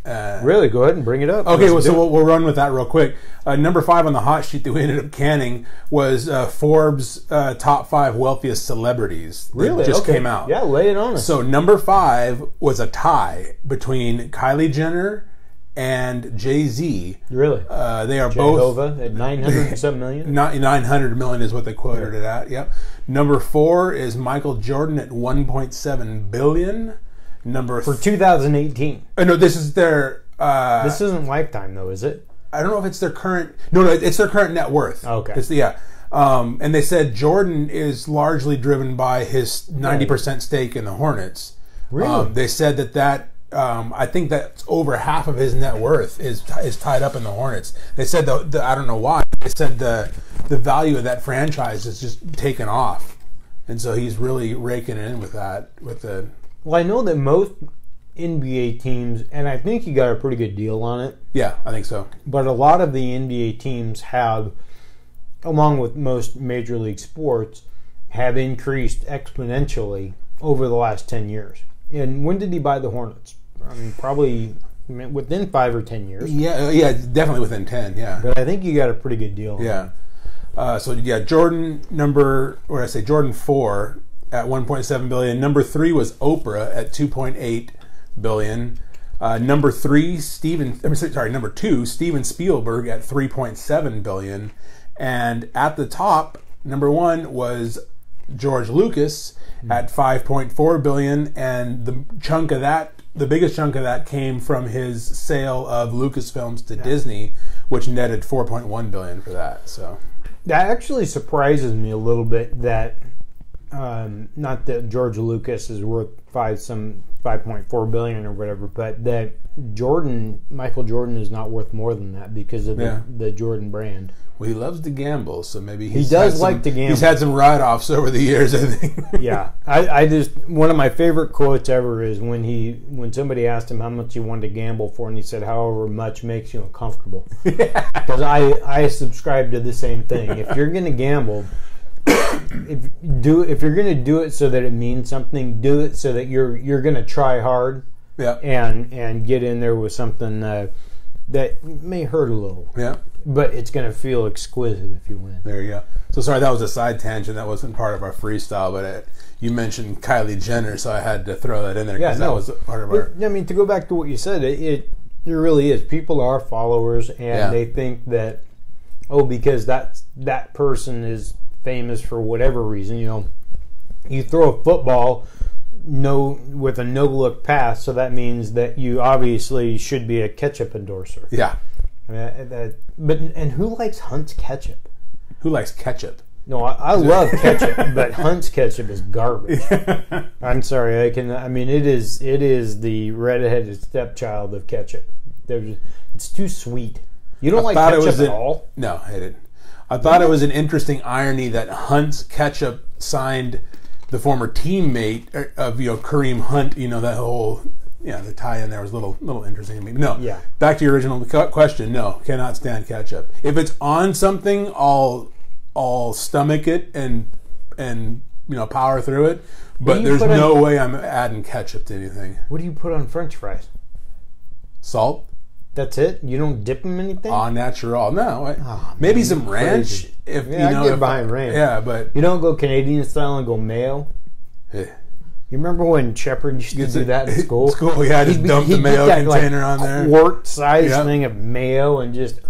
Really? Go ahead and bring it up. Okay, we'll run with that real quick. Number 5 on the hot sheet that we ended up canning was Forbes' top 5 wealthiest celebrities. Really? That just came out. Yeah, lay it on us. So number 5 was a tie between Kylie Jenner and Jay-Z. Really? They are Jehovah at 900 some million? 900 million is what they quoted it at. Yep. Number 4 is Michael Jordan at 1.7 billion. For 2018. No, this is their. This isn't Lifetime though, is it? I don't know if it's their current. No, it's their current net worth. Okay. And they said Jordan is largely driven by his 90% stake in the Hornets. Really? They said that I think that over half of his net worth is tied up in the Hornets. They said I don't know why. They said the value of that franchise is just taken off, and so he's really raking it in with that. Well, I know that most NBA teams, and I think he got a pretty good deal on it. Yeah, I think so. But a lot of the NBA teams have, along with most major league sports, have increased exponentially over the last 10 years. And when did he buy the Hornets? I mean, probably within 5 or 10 years. Yeah, definitely within 10, yeah. But I think you got a pretty good deal. Yeah. Jordan Jordan 4 at 1.7 billion. Number 3 was Oprah at 2.8 billion. Number 2, Steven Spielberg at 3.7 billion. And at the top, number 1 was George Lucas at 5.4 billion, and the biggest chunk of that came from his sale of Lucasfilms to Disney, which netted 4.1 billion for that. So that actually surprises me a little bit that not that George Lucas is worth 5.4 billion or whatever, but that Michael Jordan is not worth more than that because of the Jordan brand. Well, he loves to gamble, so maybe he does like to gamble. He's had some write-offs over the years, I think. Yeah, I just, one of my favorite quotes ever is when somebody asked him how much he wanted to gamble for, and he said, "However much makes you uncomfortable." Because I subscribe to the same thing. If you're going to gamble, if you're going to do it so that it means something, do it so that you're going to try hard. Yeah. And get in there with something that may hurt a little. Yeah. But it's going to feel exquisite if you win. There you go. So sorry, that was a side tangent. That wasn't part of our freestyle, but you mentioned Kylie Jenner, so I had to throw that in there because that was part of our... I mean, to go back to what you said, it really is. People are followers, and they think that, because that person is famous for whatever reason, you throw a football with a no-look pass, so that means that you obviously should be a ketchup endorser. Yeah. And who likes Hunt's ketchup? Who likes ketchup? No, I love ketchup, but Hunt's ketchup is garbage. I'm sorry, it is the redheaded stepchild of ketchup. It's too sweet. You don't like ketchup at all? No, I didn't. I thought it was an interesting irony that Hunt's ketchup signed the former teammate of Kareem Hunt. That whole the tie in there was a little interesting to me. No, back to your original question. No, cannot stand ketchup. If it's on something, I'll stomach it and power through it. But there's no way I'm adding ketchup to anything. What do you put on French fries? Salt. That's it? You don't dip them in anything? Au natural. No. Maybe some ranch. I get behind ranch. Yeah, but you don't go Canadian style and go mayo. You remember when Shepard used to do that in school? Just dump the mayo container on there. Quart-sized thing of mayo and just...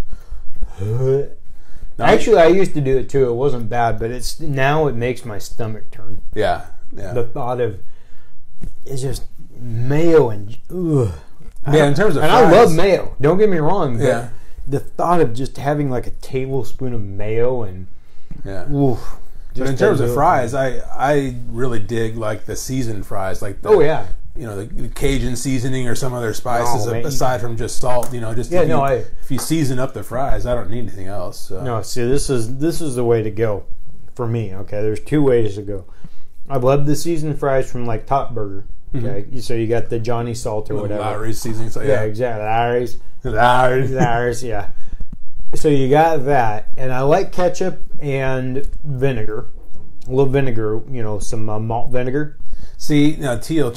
Actually, I used to do it too. It wasn't bad, but now it makes my stomach turn. Yeah. The thought of... It's just mayo and... Ugh. Yeah, in terms of fries. I love mayo. Don't get me wrong. But the thought of just having like a tablespoon of mayo and... Oof. But in terms of fries, I really dig like the seasoned fries, like the Cajun seasoning or some other spices aside from just salt. If you season up the fries, I don't need anything else. So. No, see, this is the way to go for me. Okay, there's 2 ways to go. I love the seasoned fries from like Top Burger. Okay, so you got the Johnny Salt or whatever. Lowry's seasoning. So yeah, exactly. Lowry's, yeah. So you got that, and I like ketchup and vinegar. A little vinegar, some malt vinegar. See, now Teal,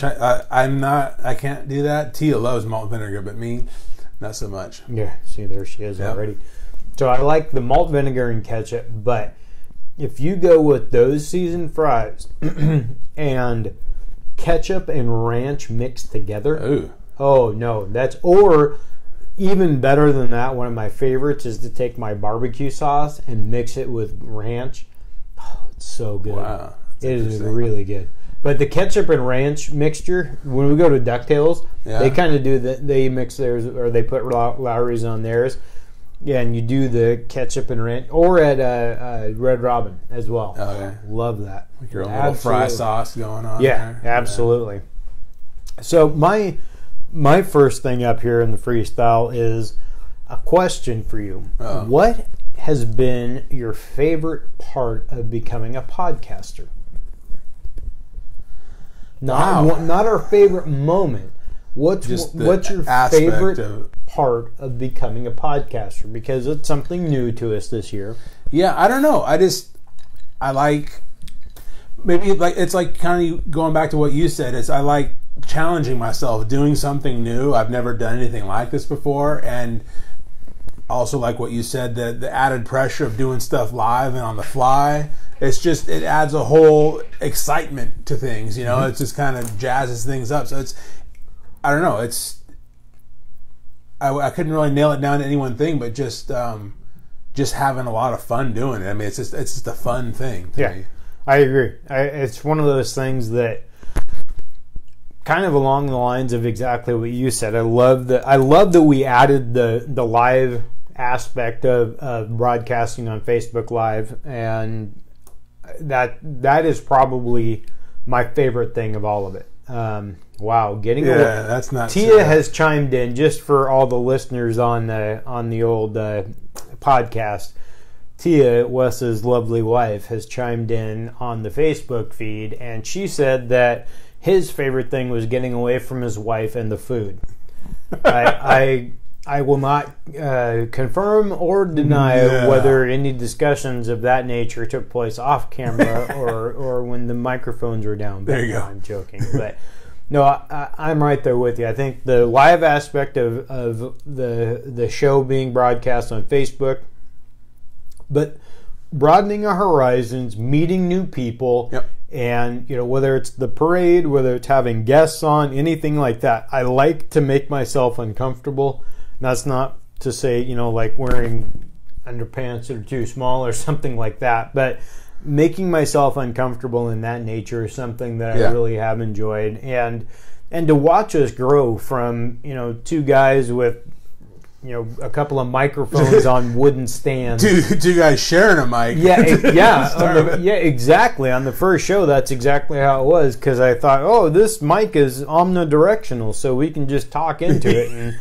I can't do that. Teal loves malt vinegar, but me, not so much. Yeah, see, there she is already. So I like the malt vinegar and ketchup, but if you go with those seasoned fries and ketchup and ranch mixed together, oh no, even better than that, one of my favorites is to take my barbecue sauce and mix it with ranch. Oh, it's so good. Wow. It is really good. But the ketchup and ranch mixture, when we go to DuckTales, they kind of do that. They mix theirs, or they put Lowry's on theirs. Yeah, and you do the ketchup and ranch, or at Red Robin as well. Okay. Love that. Like your own little fry sauce going on there. Absolutely. Yeah. So my first thing up here in the freestyle is a question for you. Oh. What has been your favorite part of becoming a podcaster? Not our favorite moment. What's your favorite part of becoming a podcaster? Because it's something new to us this year. Yeah, I don't know. I like, maybe like, it's like kind of going back to what you said. I like challenging myself, doing something new. I've never done anything like this before, and also like what you said, the added pressure of doing stuff live and on the fly. It adds a whole excitement to things, you know. Mm-hmm. It just kind of jazzes things up. So I don't know. I couldn't really nail it down to any one thing, but just having a lot of fun doing it. I mean, it's just a fun thing to me. I agree. It's one of those things that kind of along the lines of exactly what you said. I love that we added the live aspect of broadcasting on Facebook Live, and that is probably my favorite thing of all of it. Wow, that's not. Tia has chimed in, just for all the listeners on the old podcast. Tia, Wes's lovely wife, has chimed in on the Facebook feed, and she said that his favorite thing was getting away from his wife and the food. I will not confirm or deny whether any discussions of that nature took place off camera or when the microphones were down. There you go. I'm joking, but no, I'm right there with you. I think the live aspect of the show being broadcast on Facebook, but broadening our horizons, meeting new people. Yep. And, you know, whether it's the parade, whether it's having guests on, anything like that, I like to make myself uncomfortable. And that's not to say, you know, like wearing underpants that are too small or something like that, but making myself uncomfortable in that nature is something that I really have enjoyed. And to watch us grow from, you know, two guys with, you know, a couple of microphones on wooden stands. Two guys sharing a mic. Exactly. On the first show, that's exactly how it was, because I thought, oh, this mic is omnidirectional, so we can just talk into it, and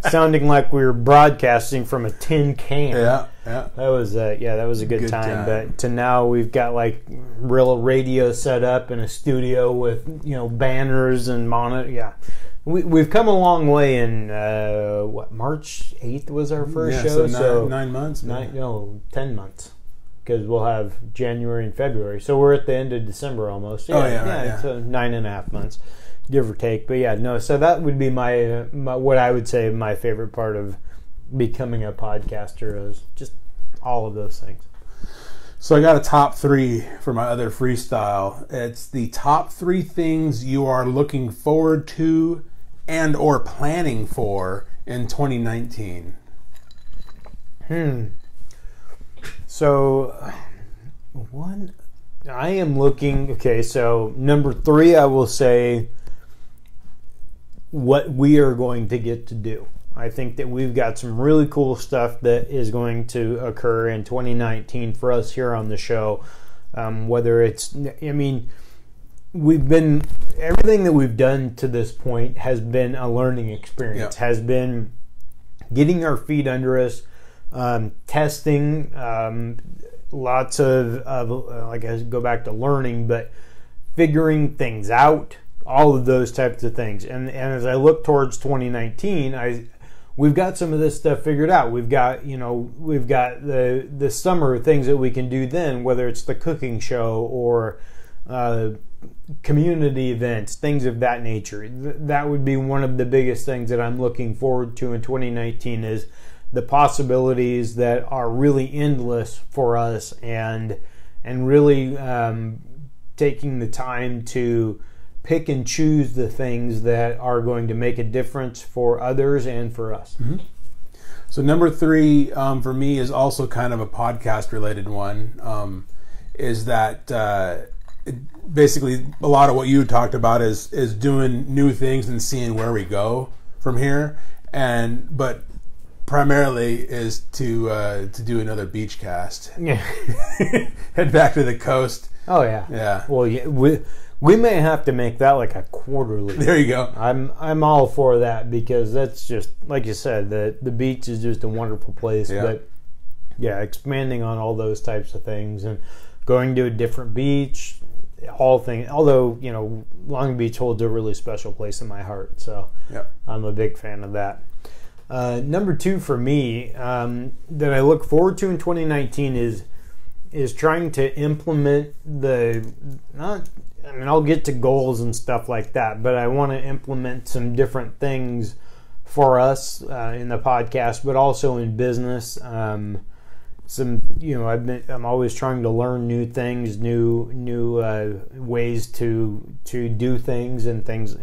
sounding like we were broadcasting from a tin can. Yeah. That was a good time. But to now, we've got like real radio set up in a studio with, you know, banners and monitor. Yeah. We've come a long way in, March 8th was our first show? So 9 months? 10 months. Because we'll have January and February. So we're at the end of December almost. So 9.5 months, give or take. But so that would be my what I would say my favorite part of becoming a podcaster is just all of those things. So I got a top 3 for my other freestyle. It's the top 3 things you are looking forward to and or planning for in 2019. So one, I am looking, okay, so number 3, I will say what we are going to get to do. I think that we've got some really cool stuff that is going to occur in 2019 for us here on the show. Whether it's, I mean, everything that we've done to this point has been a learning experience, has been getting our feet under us, testing, lots of like I go back to learning, but figuring things out, all of those types of things. And as I look towards 2019, we've got some of this stuff figured out. We've got the summer things that we can do then, whether it's the cooking show or community events, things of that nature. That would be one of the biggest things that I'm looking forward to in 2019 is the possibilities that are really endless for us, and really taking the time to pick and choose the things that are going to make a difference for others and for us. Mm-hmm. So number 3 for me is also kind of a podcast related one. Is that basically a lot of what you talked about is doing new things and seeing where we go from here, but primarily is to do another beach cast. Yeah. Head back to the coast. Oh yeah. Yeah. Well, yeah, we may have to make that like a quarterly. There you go. I'm all for that, because that's just like you said, the beach is just a wonderful place. Yeah. But yeah, expanding on all those types of things and going to a different beach, although, you know, Long Beach holds a really special place in my heart, so yeah. I'm a big fan of that. Number 2 for me, that I look forward to in 2019 is trying to implement I'll get to goals and stuff like that, but I want to implement some different things for us in the podcast, but also in business. I'm always trying to learn new things, new ways to do things and things,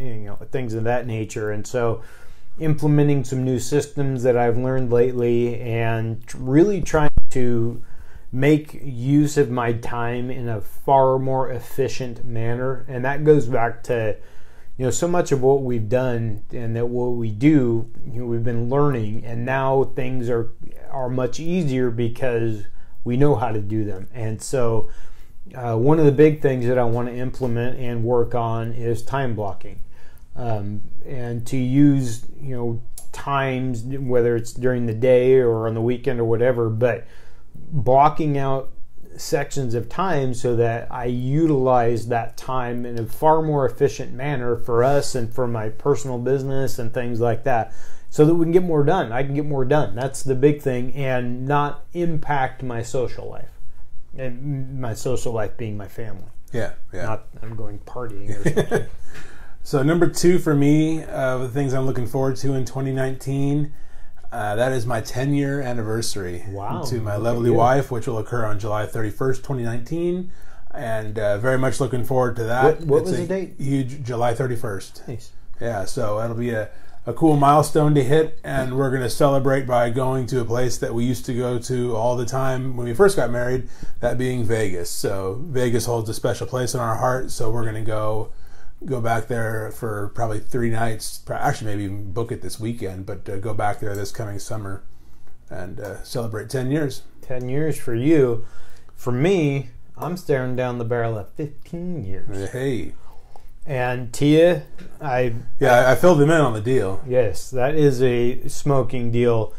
things of that nature. And so implementing some new systems that I've learned lately and really trying to make use of my time in a far more efficient manner. And that goes back to, so much of what we've done and that what we do, we've been learning, and now things are much easier because we know how to do them. And so one of the big things that I want to implement and work on is time blocking, and to use times, whether it's during the day or on the weekend or whatever, but blocking out sections of time so that I utilize that time in a far more efficient manner for us and for my personal business and things like that, so that we can get more done. I can get more done. That's the big thing, and not impact my social life. And my social life being my family. Yeah. Not I'm going partying or something. So number 2 for me, the things I'm looking forward to in 2019, that is my 10-year anniversary. Wow. To my lovely wife, which will occur on July 31st, 2019. And very much looking forward to that. What was the date? Huge, July 31st. Nice. Yeah, so that'll be a cool milestone to hit, and we're going to celebrate by going to a place that we used to go to all the time when we first got married, that being Vegas. So Vegas holds a special place in our heart, so we're going to go back there for probably 3 nights, actually maybe even book it this weekend, but go back there this coming summer and celebrate 10 years. 10 years for you. For me, I'm staring down the barrel of 15 years. Hey. And Tia, I filled him in on the deal. Yes, that is a smoking deal.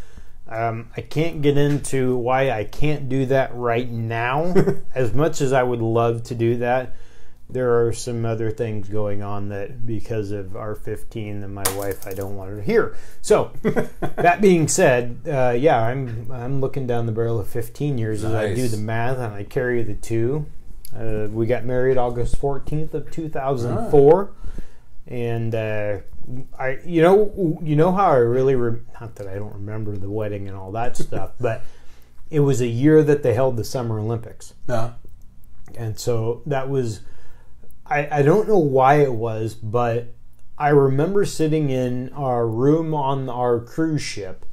I can't get into why I can't do that right now. As much as I would love to do that, there are some other things going on that, because of our 15 and my wife, I don't want her to hear. So, that being said, I'm looking down the barrel of 15 years as I do the math, and I carry the 2. We got married August 14th of 2004, and you know how I really not that I don't remember the wedding and all that stuff, but it was a year that they held the Summer Olympics. Yeah. And so that was, I don't know why it was, but I remember sitting in our room on our cruise ship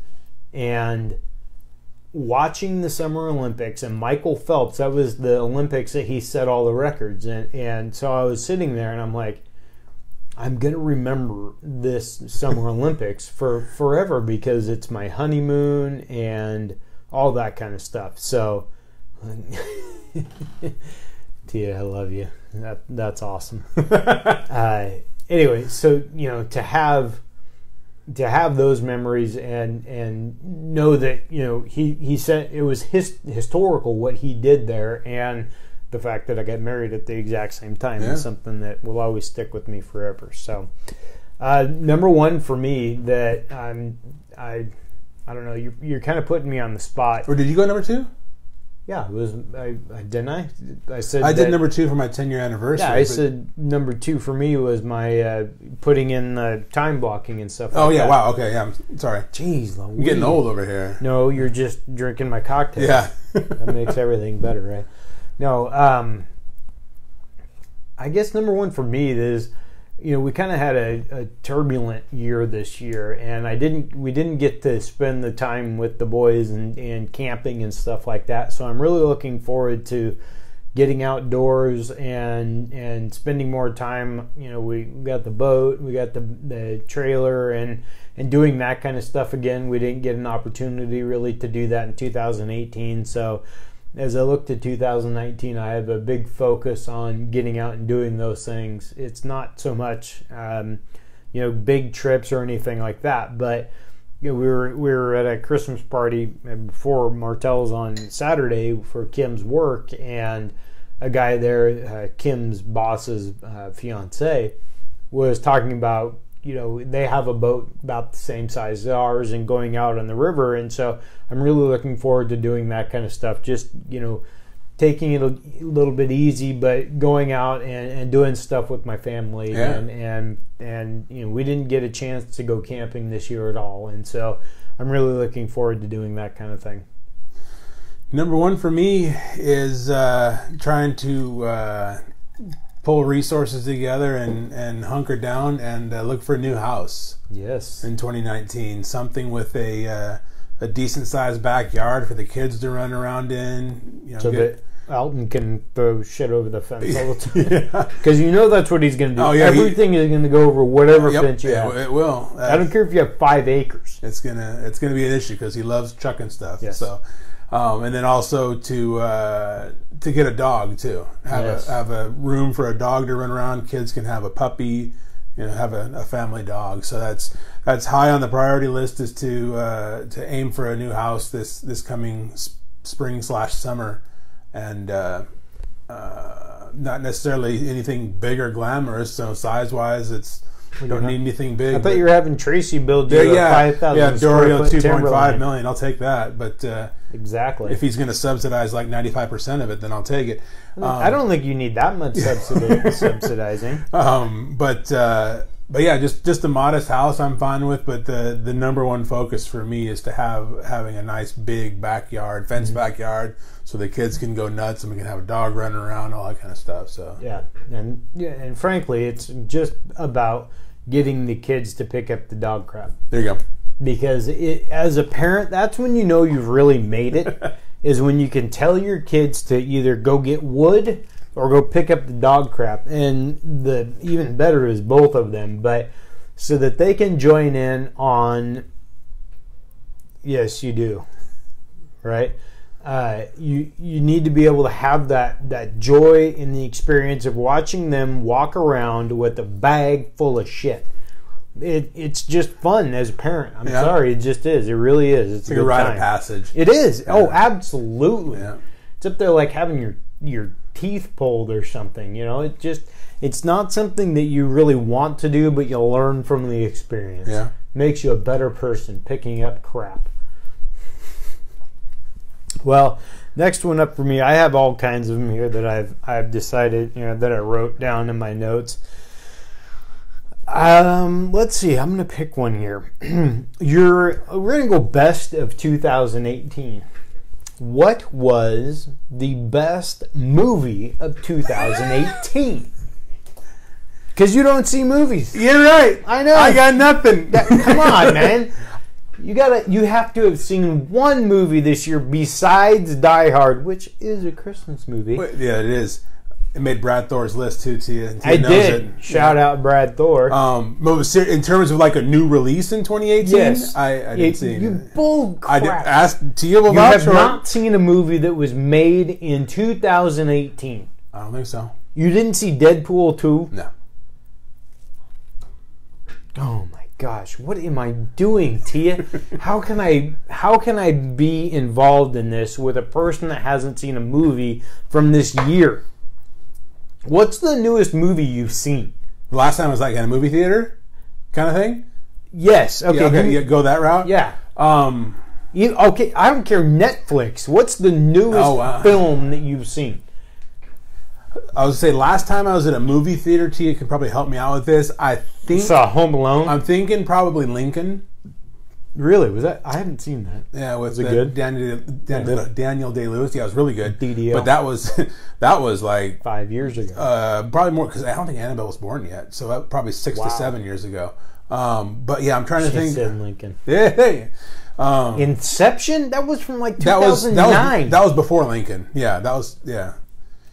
and watching the Summer Olympics, and Michael Phelps, that was the Olympics that he set all the records, and so I was sitting there and I'm like, I'm going to remember this Summer Olympics for forever, because it's my honeymoon and all that kind of stuff. So Tia, I love you. That's awesome. Anyway, so to have those memories and know that he said it was historical what he did there, and the fact that I got married at the exact same time is something that will always stick with me forever. So number 1 for me that I don't know, you're kind of putting me on the spot. Or did you go number 2? Yeah, it was. Didn't I? I said I did number 2 for my 10-year anniversary. Yeah, I said number 2 for me was my putting in the time blocking and stuff. Oh like yeah, that. wow. Okay, yeah. I'm sorry. Jeez, Louise. I'm getting old over here. No, you're just drinking my cocktail. Yeah, that makes everything better, right? No, I guess number 1 for me is we kind of had a turbulent year this year, and we didn't get to spend the time with the boys and camping and stuff like that. So I'm really looking forward to getting outdoors and spending more time. We got the boat, we got the trailer, and doing that kind of stuff again. We didn't get an opportunity really to do that in 2018. So as I look to 2019, I have a big focus on getting out and doing those things. It's not so much, big trips or anything like that, but we were at a Christmas party before Martell's on Saturday for Kim's work, and a guy there, Kim's boss's fiance, was talking about, they have a boat about the same size as ours and going out on the river. And so I'm really looking forward to doing that kind of stuff. Just, taking it a little bit easy, but going out and doing stuff with my family. Yeah. And we didn't get a chance to go camping this year at all. And so I'm really looking forward to doing that kind of thing. Number one for me is trying to pull resources together and hunker down and look for a new house. Yes. In 2019, something with a decent sized backyard for the kids to run around in. So that Alton can throw shit over the fence all the time. Because that's what he's going to do. Oh, yeah, everything is going to go over whatever fence you have. It will. I don't care if you have 5 acres. It's gonna be an issue because he loves chucking stuff. Yes. So. And then also to get a dog too. Have a room for a dog to run around. Kids can have a puppy, have a family dog. So that's high on the priority list, is to aim for a new house this coming spring/summer, and not necessarily anything big or glamorous. So size wise, we don't need anything big. I thought you were having Tracy build you a 5,000 Dorio square foot $2.5 million. I'll take that, but exactly. If he's going to subsidize like 95% of it, then I'll take it. I don't think you need that much subsidizing. But yeah, just a modest house I'm fine with. But the number one focus for me is to having a nice big backyard, fenced backyard, so the kids can go nuts and we can have a dog running around, all that kind of stuff. So and frankly, it's just about getting the kids to pick up the dog crap. There you go. Because as a parent, that's when you know you've really made it, is when you can tell your kids to either go get wood or go pick up the dog crap. And the even better is both of them, but so that they can join in on, yes, you do, right? You need to be able to have that joy in the experience of watching them walk around with a bag full of shit. It's just fun as a parent. I'm sorry, it just is. It really is. It's like a rite of passage. It is. Oh, absolutely. Yeah. It's up there like having your teeth pulled or something. It's not something that you really want to do, but you'll learn from the experience. Yeah. Makes you a better person picking up crap. Well, next one up for me, I have all kinds of them here that I've decided, that I wrote down in my notes. Let's see. I'm going to pick one here. We're going to go best of 2018. What was the best movie of 2018? Because you don't see movies. You're right. I know. I got nothing. Come on, man. You have to have seen one movie this year besides Die Hard, which is a Christmas movie. Yeah, it is. It made Brad Thor's list too. Tia I did. Shout out Brad Thor. In terms of like a new release in 2018, yes, I didn't see you anything. bull crap. I did ask Tia. You have not seen a movie that was made in 2018. I don't think so. You didn't see Deadpool 2? No. Oh my gosh, what am I doing, Tia? How can I be involved in this with a person that hasn't seen a movie from this year? What's the newest movie you've seen? The last time was like in a movie theater kind of thing? Yes. Okay. Go that route? Yeah. Okay, I don't care. Netflix. What's the newest film that you've seen? I would say last time I was at a movie theater, Tia could probably help me out with this. I think saw Home Alone. I'm thinking probably Lincoln. Really? Was that? I haven't seen that. Yeah, was it good? Daniel Day-Lewis. Yeah, it was really good. DDL. But that was like 5 years ago. Probably more, because I don't think Annabelle was born yet. So that probably 6 to 7 years ago. But yeah, I'm trying to think. Said Lincoln. Yeah. Inception? That was from like 2009. That was before Lincoln. Yeah, that was, yeah.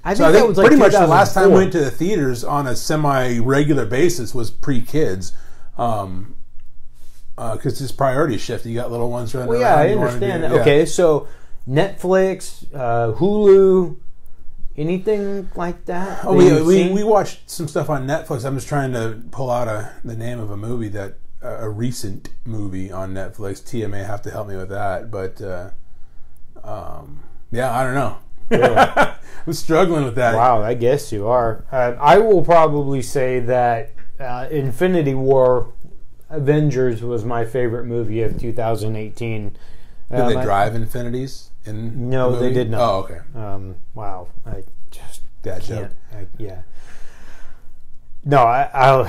I think that was like pretty much the last time I went to the theaters on a semi-regular basis was pre-kids. Because it's priority shift. You got little ones running around. Well, yeah, I understand that. Yeah. Okay, so Netflix, Hulu, anything like that? Oh, we watched some stuff on Netflix. I'm just trying to pull out the name of a movie a recent movie on Netflix. Tia may have to help me with that, but yeah, I don't know. Really? I'm struggling with that. Wow, I guess you are. I will probably say that Infinity War, Avengers was my favorite movie of 2018. Did they drive Infinities in No, the movie? They did not. Oh, okay. Wow, I just that joke. Yeah. No, I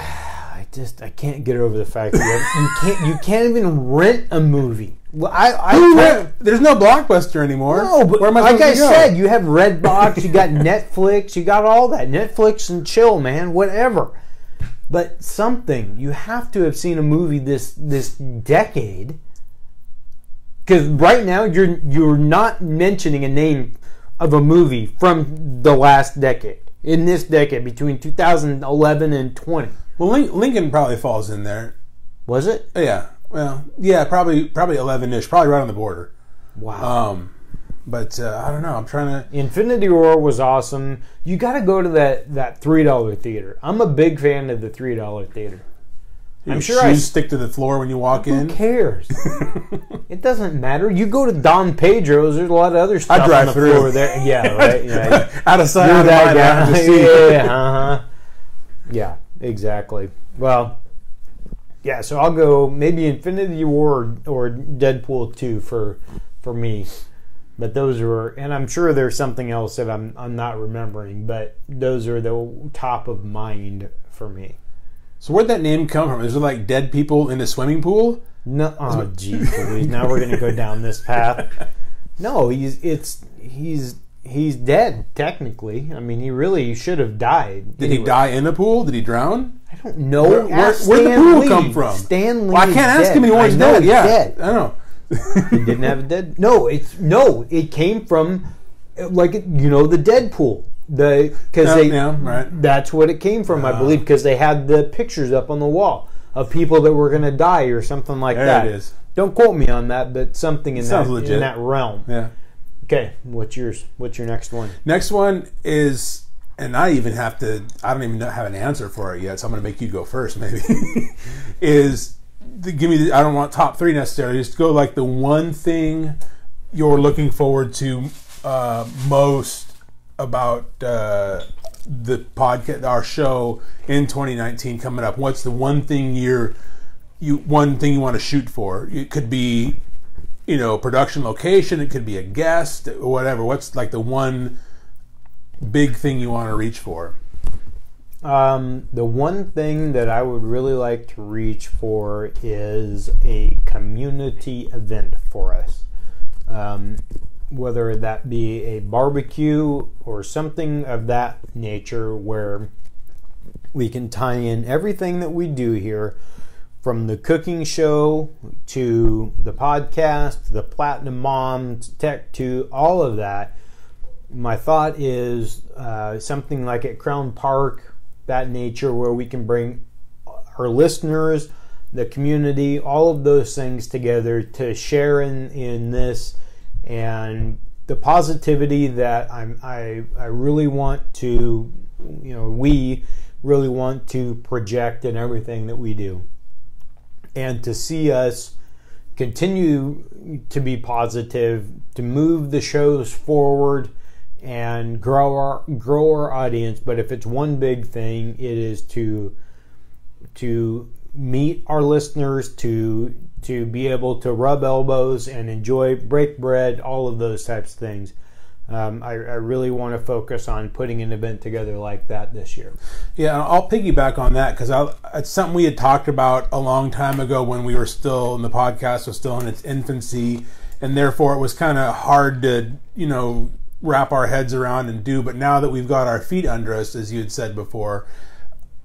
can't get over the fact that you can't even rent a movie. Well, there's no Blockbuster anymore. No, but like I said, you have Redbox, you got Netflix, you got all that. Netflix and chill, man, whatever. But something, you have to have seen a movie this decade. Because right now you're not mentioning a name of a movie from the last decade. In this decade, between 2011 and 20. Well, Lincoln probably falls in there. Was it? Yeah. Well, yeah, probably 11-ish, probably right on the border. Wow. But I don't know. I'm trying to. Infinity War was awesome. You got to go to that $3 theater. I'm a big fan of the $3 theater. I'm sure I stick to the floor when you walk in. Who cares? It doesn't matter. You go to Don Pedro's. There's a lot of other stuff on the floor there. Yeah, right. Yeah. Out of sight, out of mind. Yeah, exactly. Well, yeah. So I'll go maybe Infinity War or Deadpool 2 for me. But those were, and I'm sure there's something else that I'm not remembering. But those are the top of mind for me. So where'd that name come from? Is it like dead people in a swimming pool? No, oh geez, now we're going to go down this path. No, he's dead technically. I mean, he really should have died. Did he die in a pool? Did he drown? I don't know. Where'd the pool come from? Stan Lee. Well, I can't ask him anymore. He's dead. Yeah, dead. I don't know. He didn't have a dead. No, it came from like the Deadpool. That's what it came from, I believe, because they had the pictures up on the wall of people that were going to die or something like that. There it is. Don't quote me on that, but something in that realm. Yeah. Okay, what's yours? What's your next one? Next one is, and I don't even have an answer for it yet, so I'm going to make you go first, maybe. I don't want top 3 necessarily. Just go like the one thing you're looking forward to most about the podcast, our show in 2019 coming up. What's the one thing you want to shoot for? It could be, production location. It could be a guest, or whatever. What's like the one big thing you want to reach for? The one thing that I would really like to reach for is a community event for us. Whether that be a barbecue or something of that nature, where we can tie in everything that we do here, from the cooking show to the podcast, the Platinum Mom, Tech 2, all of that. My thought is something like at Crown Park, that nature, where we can bring our listeners, the community, all of those things together to share in this. And the positivity that I really want to, we really want to project in everything that we do. And to see us continue to be positive, to move the shows forward and grow our audience. But if it's one big thing, it is to meet our listeners, to be able to rub elbows and break bread, all of those types of things. I really want to focus on putting an event together like that this year. Yeah, and I'll piggyback on that because it's something we had talked about a long time ago when we were still, and the podcast was still in its infancy, and therefore it was kind of hard to, wrap our heads around and do. But now that we've got our feet under us, as you had said before,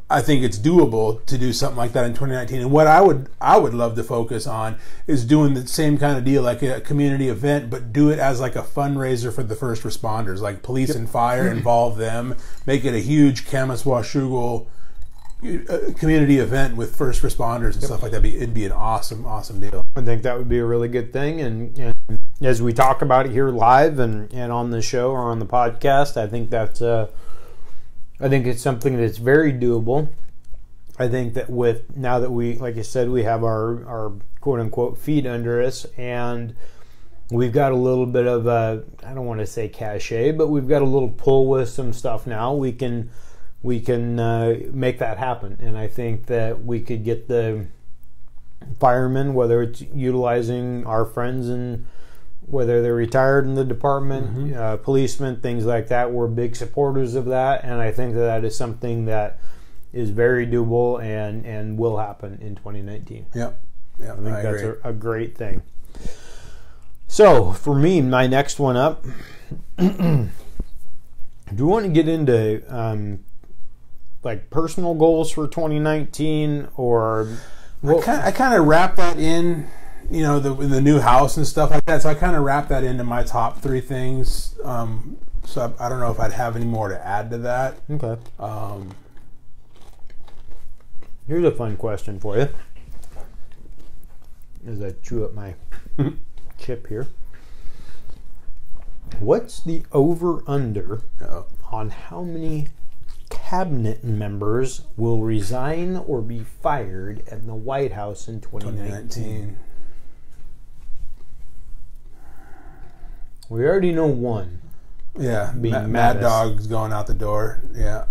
I think it's doable to do something like that in 2019. And what I would love to focus on is doing the same kind of deal, like a community event, but do it as like a fundraiser for the first responders, like police and fire, involve them, make it a huge Kamaswashugal community event with first responders and stuff like that. It'd be an awesome deal. I think that would be a really good thing. And as we talk about it here live and on the show or on the podcast, I think I think it's something that's very doable. I think that now that we, like I said, we have our quote unquote feet under us, and we've got a little bit of I don't want to say cachet, but we've got a little pull with some stuff now. We can make that happen, and I think that we could get the firemen, whether it's utilizing our friends and whether they're retired in the department, policemen, things like that. We're big supporters of that, and I think that is something that is very doable and will happen in 2019. Yep. I think that's a great thing. So, for me, my next one up, do you want to get into like personal goals for 2019, or I kind of wrap that in, the new house and stuff like that. So I kind of wrap that into my top 3 things. So I don't know if I'd have any more to add to that. Okay. Here's a fun question for you, as I chew up my chip here. What's the over-under on how many cabinet members will resign or be fired at the White House in 2019? We already know one. Yeah, Mad Dog's going out the door. Yeah.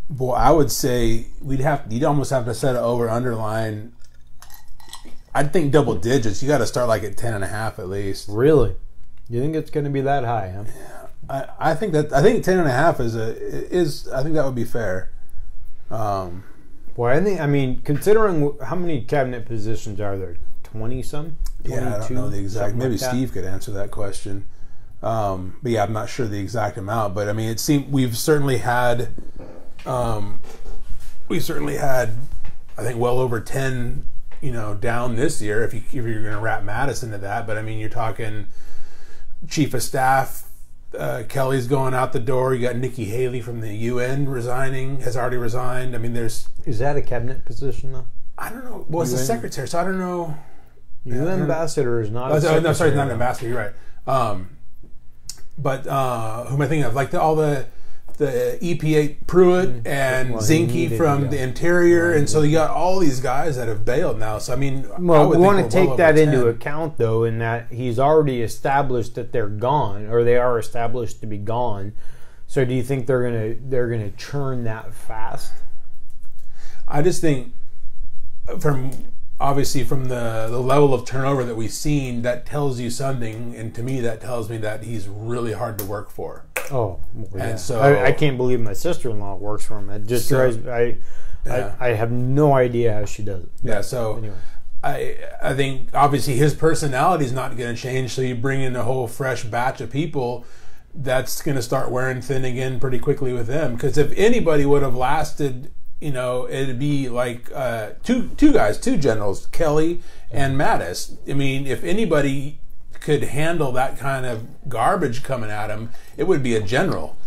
Boy, I would say you'd almost have to set an over-under line. I'd think double digits. You got to start like at 10.5 at least. Really? You think it's going to be that high, huh? Yeah. I think 10.5 is I think that would be fair. Well, I mean, considering how many cabinet positions are there, 20 some? Yeah, I don't know the exact. Maybe Steve could answer that question. But yeah, I'm not sure the exact amount. But I mean, it seemed we've certainly had, I think, well over 10, down this year. If you're going to wrap Madison into that, but I mean, you're talking chief of staff. Kelly's going out the door. You got Nikki Haley from the UN has already resigned. I mean, is that a cabinet position though? I don't know. Well, it's the secretary, so I don't know. UN ambassador is not. No, sorry, it's not an ambassador. You're right. But who am I thinking of? Like all the EPA Pruitt and Zinke from the Interior, and so you got all these guys that have bailed now. So I mean, we want to take that into account, though, in that he's already established that they're gone, or they are established to be gone. So do you think they're gonna churn that fast? I just think from the level of turnover that we've seen, that tells you something, and to me that tells me that he's really hard to work for. Oh, well, yeah. And so I can't believe my sister-in-law works for him. It just drives. I have no idea how she does it. Yeah. So anyway. I think obviously his personality is not going to change. So you bring in a whole fresh batch of people, that's going to start wearing thin again pretty quickly with them. Because if anybody would have lasted, it'd be like two generals, Kelly and Mattis. I mean, if anybody could handle that kind of garbage coming at him, it would be a general.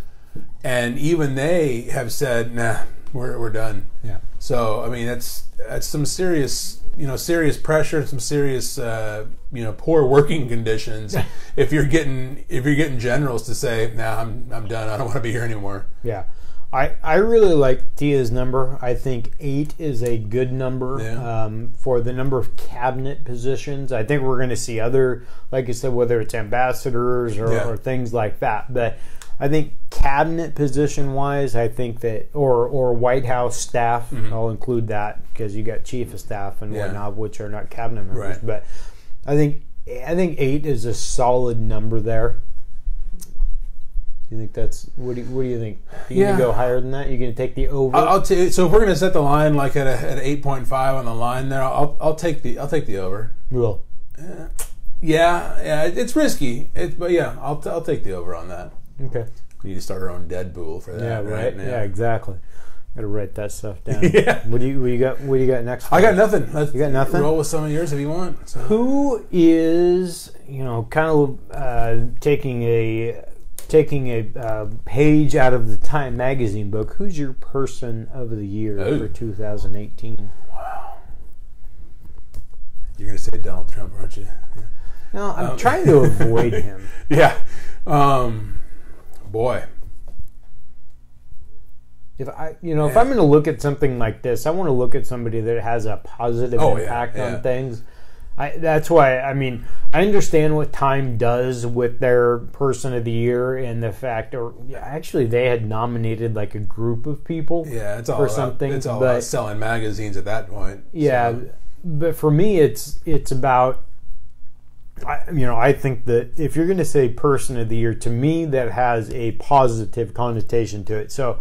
And even they have said, nah, we're done. Yeah. So I mean, that's some serious pressure, some serious poor working conditions. if you're getting generals to say, nah, I'm done. I don't want to be here anymore. Yeah. I really like Tia's number. I think 8 is a good number for the number of cabinet positions. I think we're going to see other, like you said, whether it's ambassadors or things like that. But I think cabinet position-wise, I think that, or White House staff, I'll include that because you got chief of staff and whatnot, which are not cabinet members. Right. But I think I think 8 is a solid number there. You think that's what do you think? You gonna go higher than that? You gonna take the over? So if we're gonna set the line like at 8.5 on the line there, I'll take the over. Well, yeah, it's risky, but yeah, I'll take the over on that. Okay. We need to start our own Deadpool for that. Yeah, right. Yeah, yeah exactly. Got to write that stuff down. Yeah. What do you got? What do you got next? I got nothing. You got nothing. Roll with some of yours if you want. So. Who is kind of taking a page out of the Time magazine book? Who's your person of the year for 2018? Wow. You're going to say Donald Trump, aren't you? Yeah. No, I'm trying to avoid him. Yeah. Boy. If I'm going to look at something like this, I want to look at somebody that has a positive impact on things. That's why, I understand what Time does with their Person of the Year and the fact, actually they had nominated like a group of people for something. It's all about selling magazines at that point. Yeah, so. But for me, it's about, I think that if you're going to say Person of the Year, to me, that has a positive connotation to it. So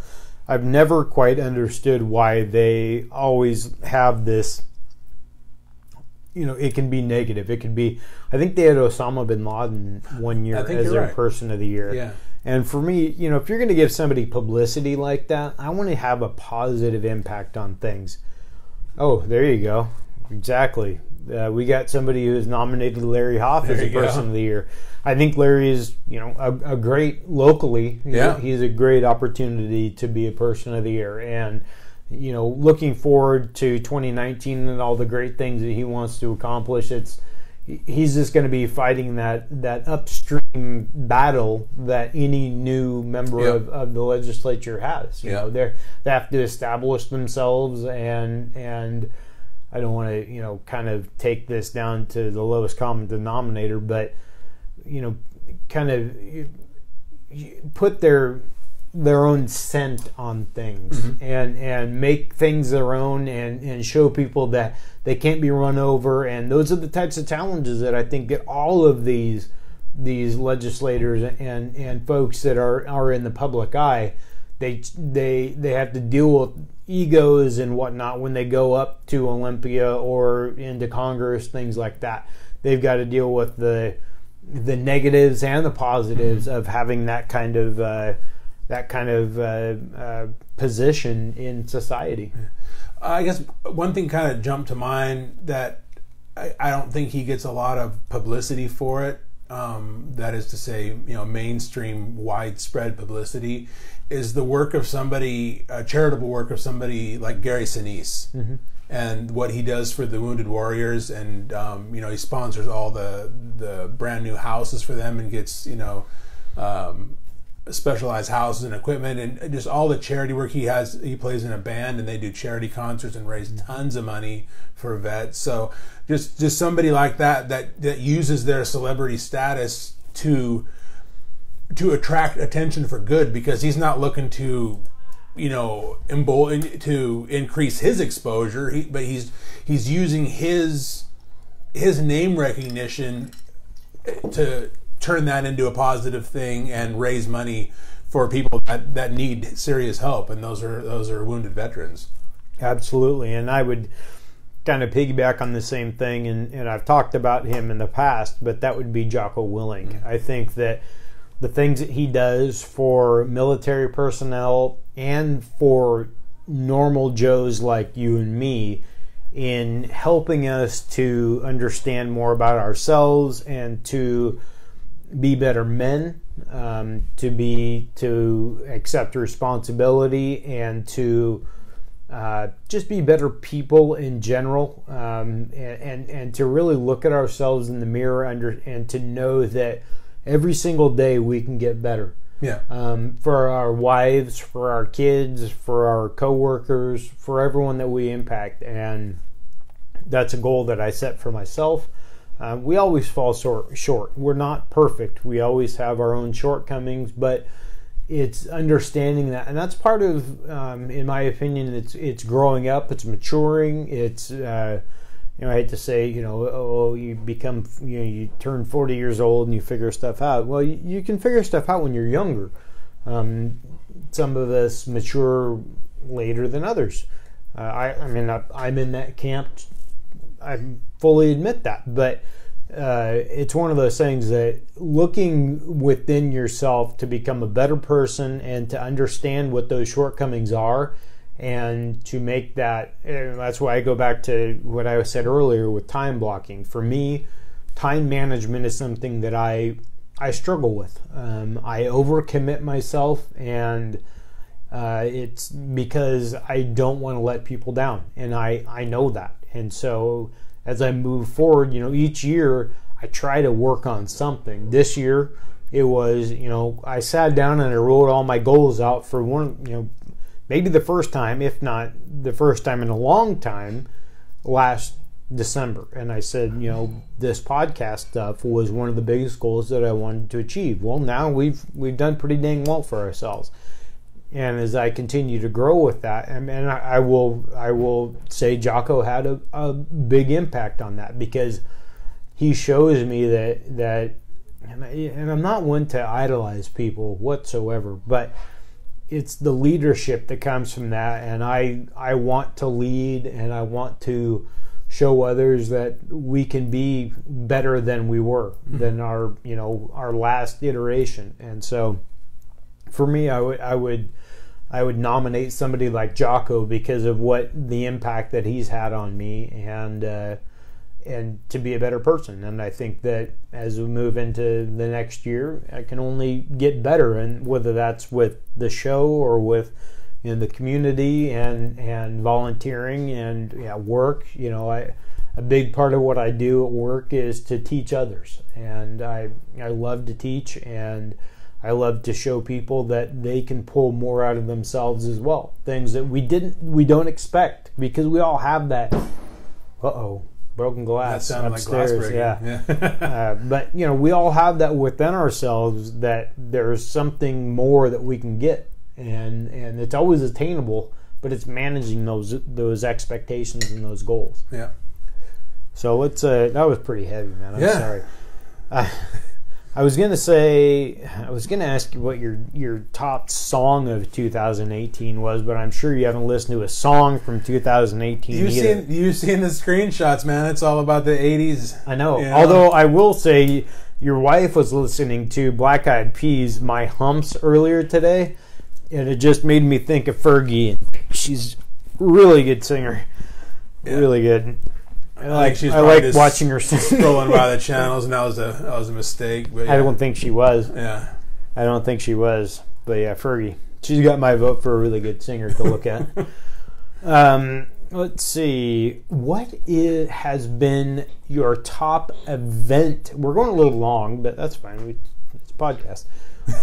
I've never quite understood why they always have this. It can be negative. It could be. I think they had Osama bin Laden one year as their Person of the Year. Yeah. And for me, if you're going to give somebody publicity like that, I want to have a positive impact on things. Oh, there you go. Exactly. We got somebody who has nominated Larry Hoff as a Person of the Year. I think Larry is, a great locally. He's a great opportunity to be a Person of the Year, and. Looking forward to 2019 and all the great things that he wants to accomplish. He's just going to be fighting that upstream battle that any new member of the legislature has. They have to establish themselves, and I don't want to kind of take this down to the lowest common denominator, but kind of put their own scent on things, and make things their own, and show people that they can't be run over. And those are the types of challenges that I think that all of these legislators and folks that are in the public eye, they have to deal with egos and whatnot when they go up to Olympia or into Congress, things like that. They've got to deal with the negatives and the positives of having that kind of position in society. I guess one thing kind of jumped to mind that I don't think he gets a lot of publicity for it. That is to say, mainstream, widespread publicity, is the work of somebody, charitable work of somebody like Gary Sinise, and what he does for the Wounded Warriors, and he sponsors all the brand new houses for them, and gets specialized houses and equipment, and just all the charity work he has. He plays in a band, and they do charity concerts and raise tons of money for vets. So just somebody like that uses their celebrity status to attract attention for good, because he's not looking to to increase his exposure, but he's using his name recognition to turn that into a positive thing and raise money for people that need serious help, and those are wounded veterans. Absolutely. And I would kind of piggyback on the same thing, and I've talked about him in the past, but that would be Jocko Willink. I think that the things that he does for military personnel and for normal Joes like you and me, in helping us to understand more about ourselves and to be better men, to accept responsibility, and to just be better people in general, and to really look at ourselves in the mirror and to know that every single day we can get better. Yeah. For our wives, for our kids, for our coworkers, for everyone that we impact, and that's a goal that I set for myself. We always fall short. We're not perfect. We always have our own shortcomings, but it's understanding that, and that's part of, in my opinion, it's growing up, it's maturing, it's I hate to say, you turn 40 years old and you figure stuff out. Well, you can figure stuff out when you're younger. Some of us mature later than others. I'm in that camp. I fully admit that, but it's one of those things that looking within yourself to become a better person and to understand what those shortcomings are, and to make that, that's why I go back to what I said earlier with time blocking. For me, time management is something that I struggle with. I overcommit myself, and it's because I don't want to let people down, and I know that. And so as I move forward, each year I try to work on something. This year it was, I sat down and I wrote all my goals out for maybe the first time, if not the first time in a long time, last December. And I said, this podcast stuff was one of the biggest goals that I wanted to achieve. Well, now we've done pretty dang well for ourselves. And as I continue to grow with that, and I will say Jocko had a big impact on that, because he shows me that and I'm not one to idolize people whatsoever, but it's the leadership that comes from that, and I want to lead, and I want to show others that we can be better than we were, than our last iteration. And so for me, I would nominate somebody like Jocko because of what the impact that he's had on me, and to be a better person. And I think that as we move into the next year, I can only get better, and whether that's with the show or with the community and volunteering and work. A big part of what I do at work is to teach others, and I love to teach, and I love to show people that they can pull more out of themselves as well. Things that we don't expect, because we all have that. Broken glass. That sounded upstairs. Like glass breaking. Yeah. But we all have that within ourselves, that there's something more that we can get, and it's always attainable, but it's managing those expectations and those goals. Yeah. So that was pretty heavy, man. I'm sorry. I was gonna ask you what your top song of 2018 was, but I'm sure you haven't listened to a song from 2018 either. You've seen the screenshots, man. It's all about the 80s. I know. Although I will say, your wife was listening to Black Eyed Peas' "My Humps" earlier today, and it just made me think of Fergie. She's a really good singer. Yeah. Really good. I like watching her sing. Scrolling by the channels, and that was a mistake. But I don't think she was. Yeah, I don't think she was. But yeah, Fergie. She's got my vote for a really good singer to look at. Let's see. What has been your top event? We're going a little long, but that's fine. It's a podcast.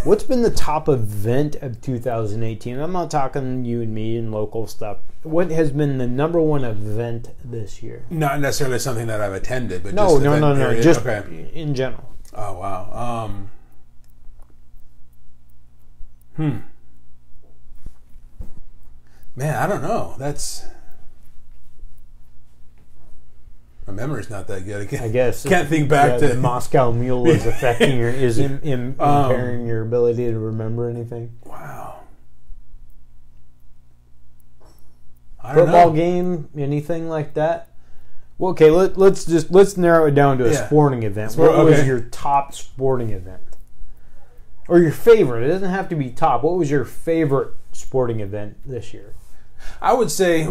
What's been the top event of 2018? I'm not talking you and me and local stuff. What has been the number one event this year? Not necessarily something that I've attended, but no. Just okay. In general. Oh wow. Man, I don't know. My memory's not that good. I guess can't think back to the Moscow Mule is affecting impairing your ability to remember anything. Wow. I don't Football know. game, anything like that? Well, okay, let's narrow it down to a sporting event. What was your top sporting event? Or your favorite? It doesn't have to be top. What was your favorite sporting event this year? I would say,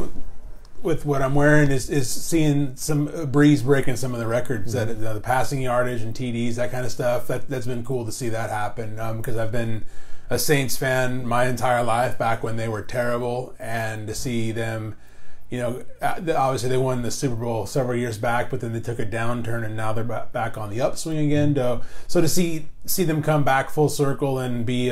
with what I'm wearing, is seeing some Breeze breaking some of the records, that the passing yardage and TDs, that kind of stuff. That's been cool to see that happen, because I've been a Saints fan my entire life, back when they were terrible, and to see them, obviously they won the Super Bowl several years back, but then they took a downturn, and now they're back on the upswing again. So to see them come back full circle and be,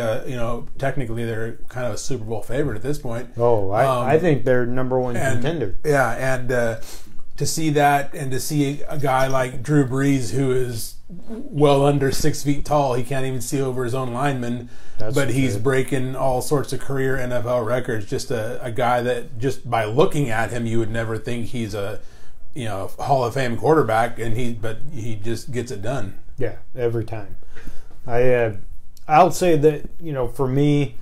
technically they're kind of a Super Bowl favorite at this point. Oh, I think they're number one contender. Yeah, and to see that, and to see a guy like Drew Brees, who is well under 6 feet tall, he can't even see over his own linemen, but he's breaking all sorts of career NFL records. Just a guy that, just by looking at him, you would never think he's a Hall of Fame quarterback, but he just gets it done. Yeah, every time. I'll say that, for me,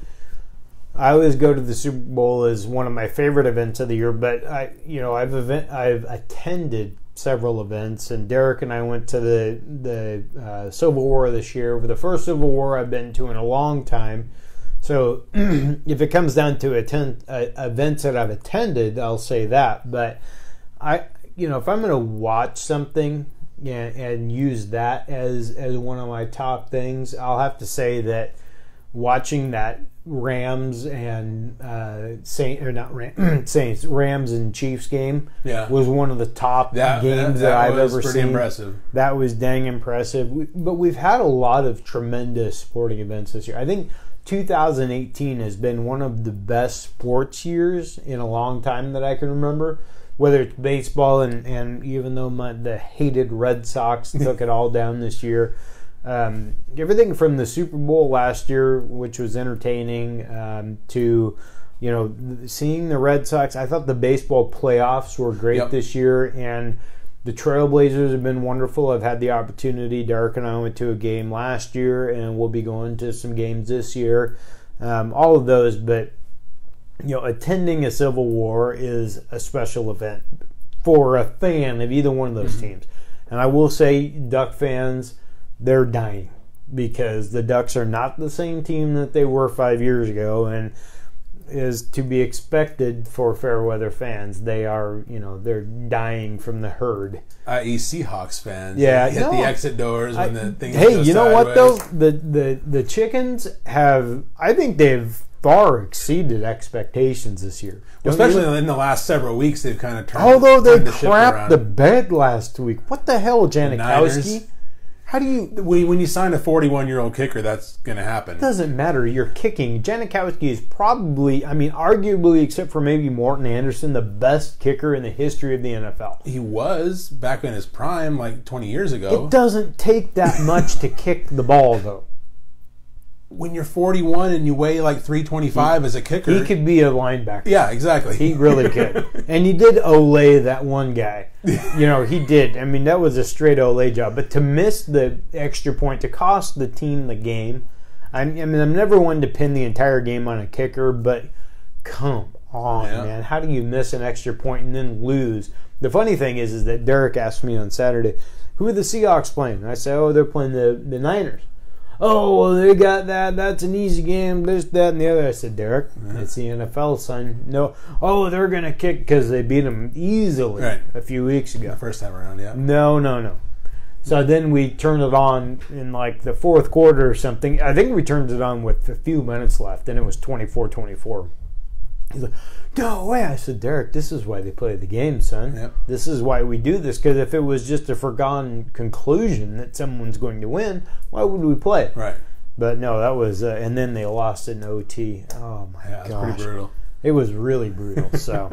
I always go to the Super Bowl as one of my favorite events of the year, but I've attended several events, and Derek and I went to the Civil War this year. The first Civil War I've been to in a long time. So if it comes down to events that I've attended, I'll say that. But if I'm going to watch something and use that as one of my top things, I'll have to say that watching that Rams and Saints, Rams and Chiefs game was one of the top games that I've ever seen. Impressive. That was dang impressive. But we've had a lot of tremendous sporting events this year. I think 2018 has been one of the best sports years in a long time that I can remember. Whether it's baseball and even though the hated Red Sox took it all down this year. Everything from the Super Bowl last year, which was entertaining, to seeing the Red Sox. I thought the baseball playoffs were great this year, and the Trailblazers have been wonderful. I've had the opportunity. Derek and I went to a game last year, and we'll be going to some games this year. All of those, but attending a Civil War is a special event for a fan of either one of those teams. And I will say, Duck fans, they're dying because the Ducks are not the same team that they were 5 years ago, and is to be expected for fair weather fans. They are, they're dying from the herd. I.e. Seahawks fans. Yeah, hit the exit doors when the things Hey, go you know what sideways. though? The Chickens have, I think they've far exceeded expectations this year. Especially in the last several weeks, they've kind of turned. Although they turned the ship crapped around. the bed last week. What the hell, Janikowski? How do you... When you sign a 41-year-old kicker, that's going to happen. It doesn't matter. You're kicking. Janikowski is probably, arguably, except for maybe Morton Anderson, the best kicker in the history of the NFL. He was back in his prime, like 20 years ago. It doesn't take that much to kick the ball, though. When you're 41 and you weigh like 325 as a kicker... He could be a linebacker. Yeah, exactly. He really could. And he did Olay that one guy. He did. That was a straight Olay job. But to miss the extra point, to cost the team the game... I'm never one to pin the entire game on a kicker, but come on, man. How do you miss an extra point and then lose? The funny thing is that Derek asked me on Saturday, who are the Seahawks playing? And I said, they're playing the Niners. Oh, well, they got that. That's an easy game. This, that, and the other. I said, Derek, it's the NFL, son. No. Oh, they're going to kick because they beat them easily a few weeks ago. The first time around, yeah. No. So then we turned it on in like the fourth quarter or something. I think we turned it on with a few minutes left, and it was 24-24. He's like, no way. I said, Derek, this is why they play the game, son. Yep. This is why we do this, because if it was just a foregone conclusion that someone's going to win, why would we play? Right. But no, that was, and then they lost in OT. Oh my gosh. It was pretty brutal. It was really brutal. So,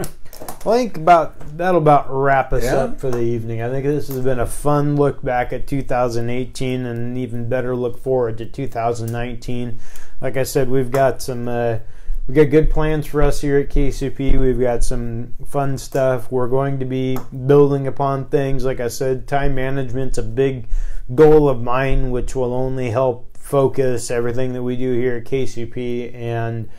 well, I think that'll about wrap us up for the evening. I think this has been a fun look back at 2018 and an even better look forward to 2019. Like I said, we've got good plans for us here at KCP. We've got some fun stuff. We're going to be building upon things. Like I said, time management's a big goal of mine, which will only help focus everything that we do here at KCP. And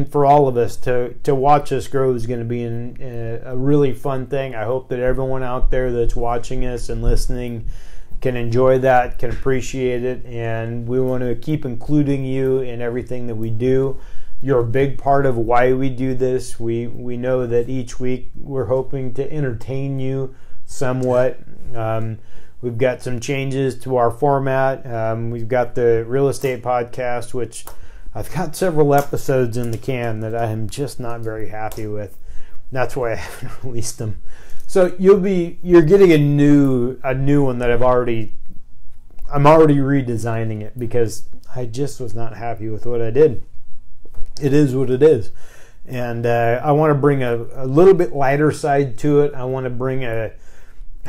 for all of us to watch us grow is going to be a really fun thing. I hope that everyone out there that's watching us and listening can enjoy that, can appreciate it, and we want to keep including you in everything that we do. You're a big part of why we do this. We know that each week we're hoping to entertain you somewhat. We've got some changes to our format. We've got the real estate podcast, which I've got several episodes in the can that I am just not very happy with. That's why I haven't released them. So you're getting a new one that I'm already redesigning it because I just was not happy with what I did. It is what it is. And I want to bring a little bit lighter side to it. I want to bring I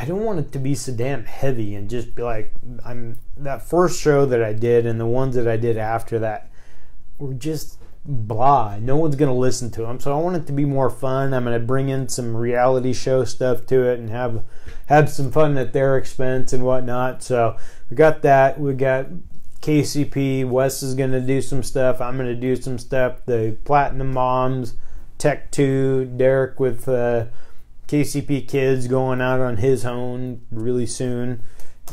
don't want it to be so damn heavy and just be like, that first show that I did and the ones that I did after that were just blah. No one's going to listen to them. So I want it to be more fun. I'm going to bring in some reality show stuff to it and have some fun at their expense and whatnot. So we got that. We got KCP. Wes is going to do some stuff. I'm going to do some stuff. The Platinum Moms, Tech 2, Derek with KCP Kids going out on his own really soon.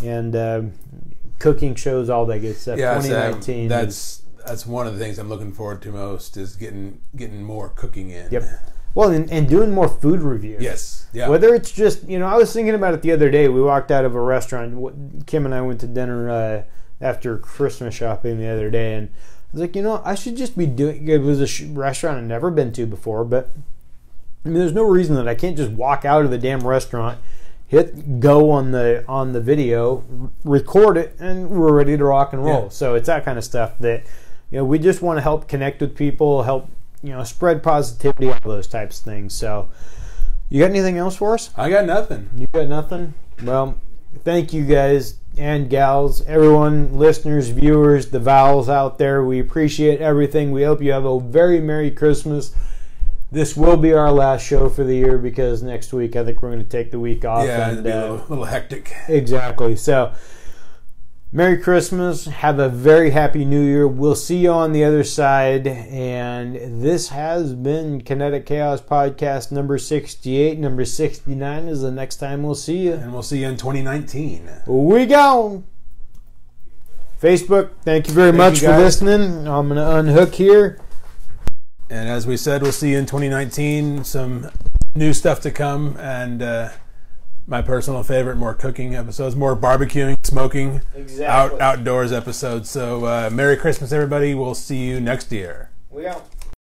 And cooking shows, all that good stuff. Yeah, 2019. That's one of the things I'm looking forward to most is getting more cooking in. Yep. Well, and doing more food reviews. Yes. Yeah. Whether it's just, I was thinking about it the other day. We walked out of a restaurant. Kim and I went to dinner after Christmas shopping the other day, and I was like, I should just be doing. It was a restaurant I've never been to before, but there's no reason that I can't just walk out of the damn restaurant, hit go on the video, record it, and we're ready to rock and roll. Yeah. So it's that kind of stuff that we just want to help connect with people, help spread positivity, all those types of things. So you got anything else for us? I got nothing. You got nothing? Well, thank you guys and gals, everyone, listeners, viewers, the vowels out there. We appreciate everything. We hope you have a very Merry Christmas. This will be our last show for the year because next week I think we're going to take the week off. Yeah, and it'll be a little hectic. Exactly. So, Merry Christmas. Have a very happy New Year. We'll see you on the other side. And this has been Kinetic Chaos Podcast number 68. Number 69 is the next time we'll see you. And we'll see you in 2019. We go. Facebook, thank you very much for listening. I'm going to unhook here. And as we said, we'll see you in 2019. Some new stuff to come, and my personal favorite, more cooking episodes, more barbecuing, smoking, outdoors episodes. So Merry Christmas, everybody. We'll see you next year. We out.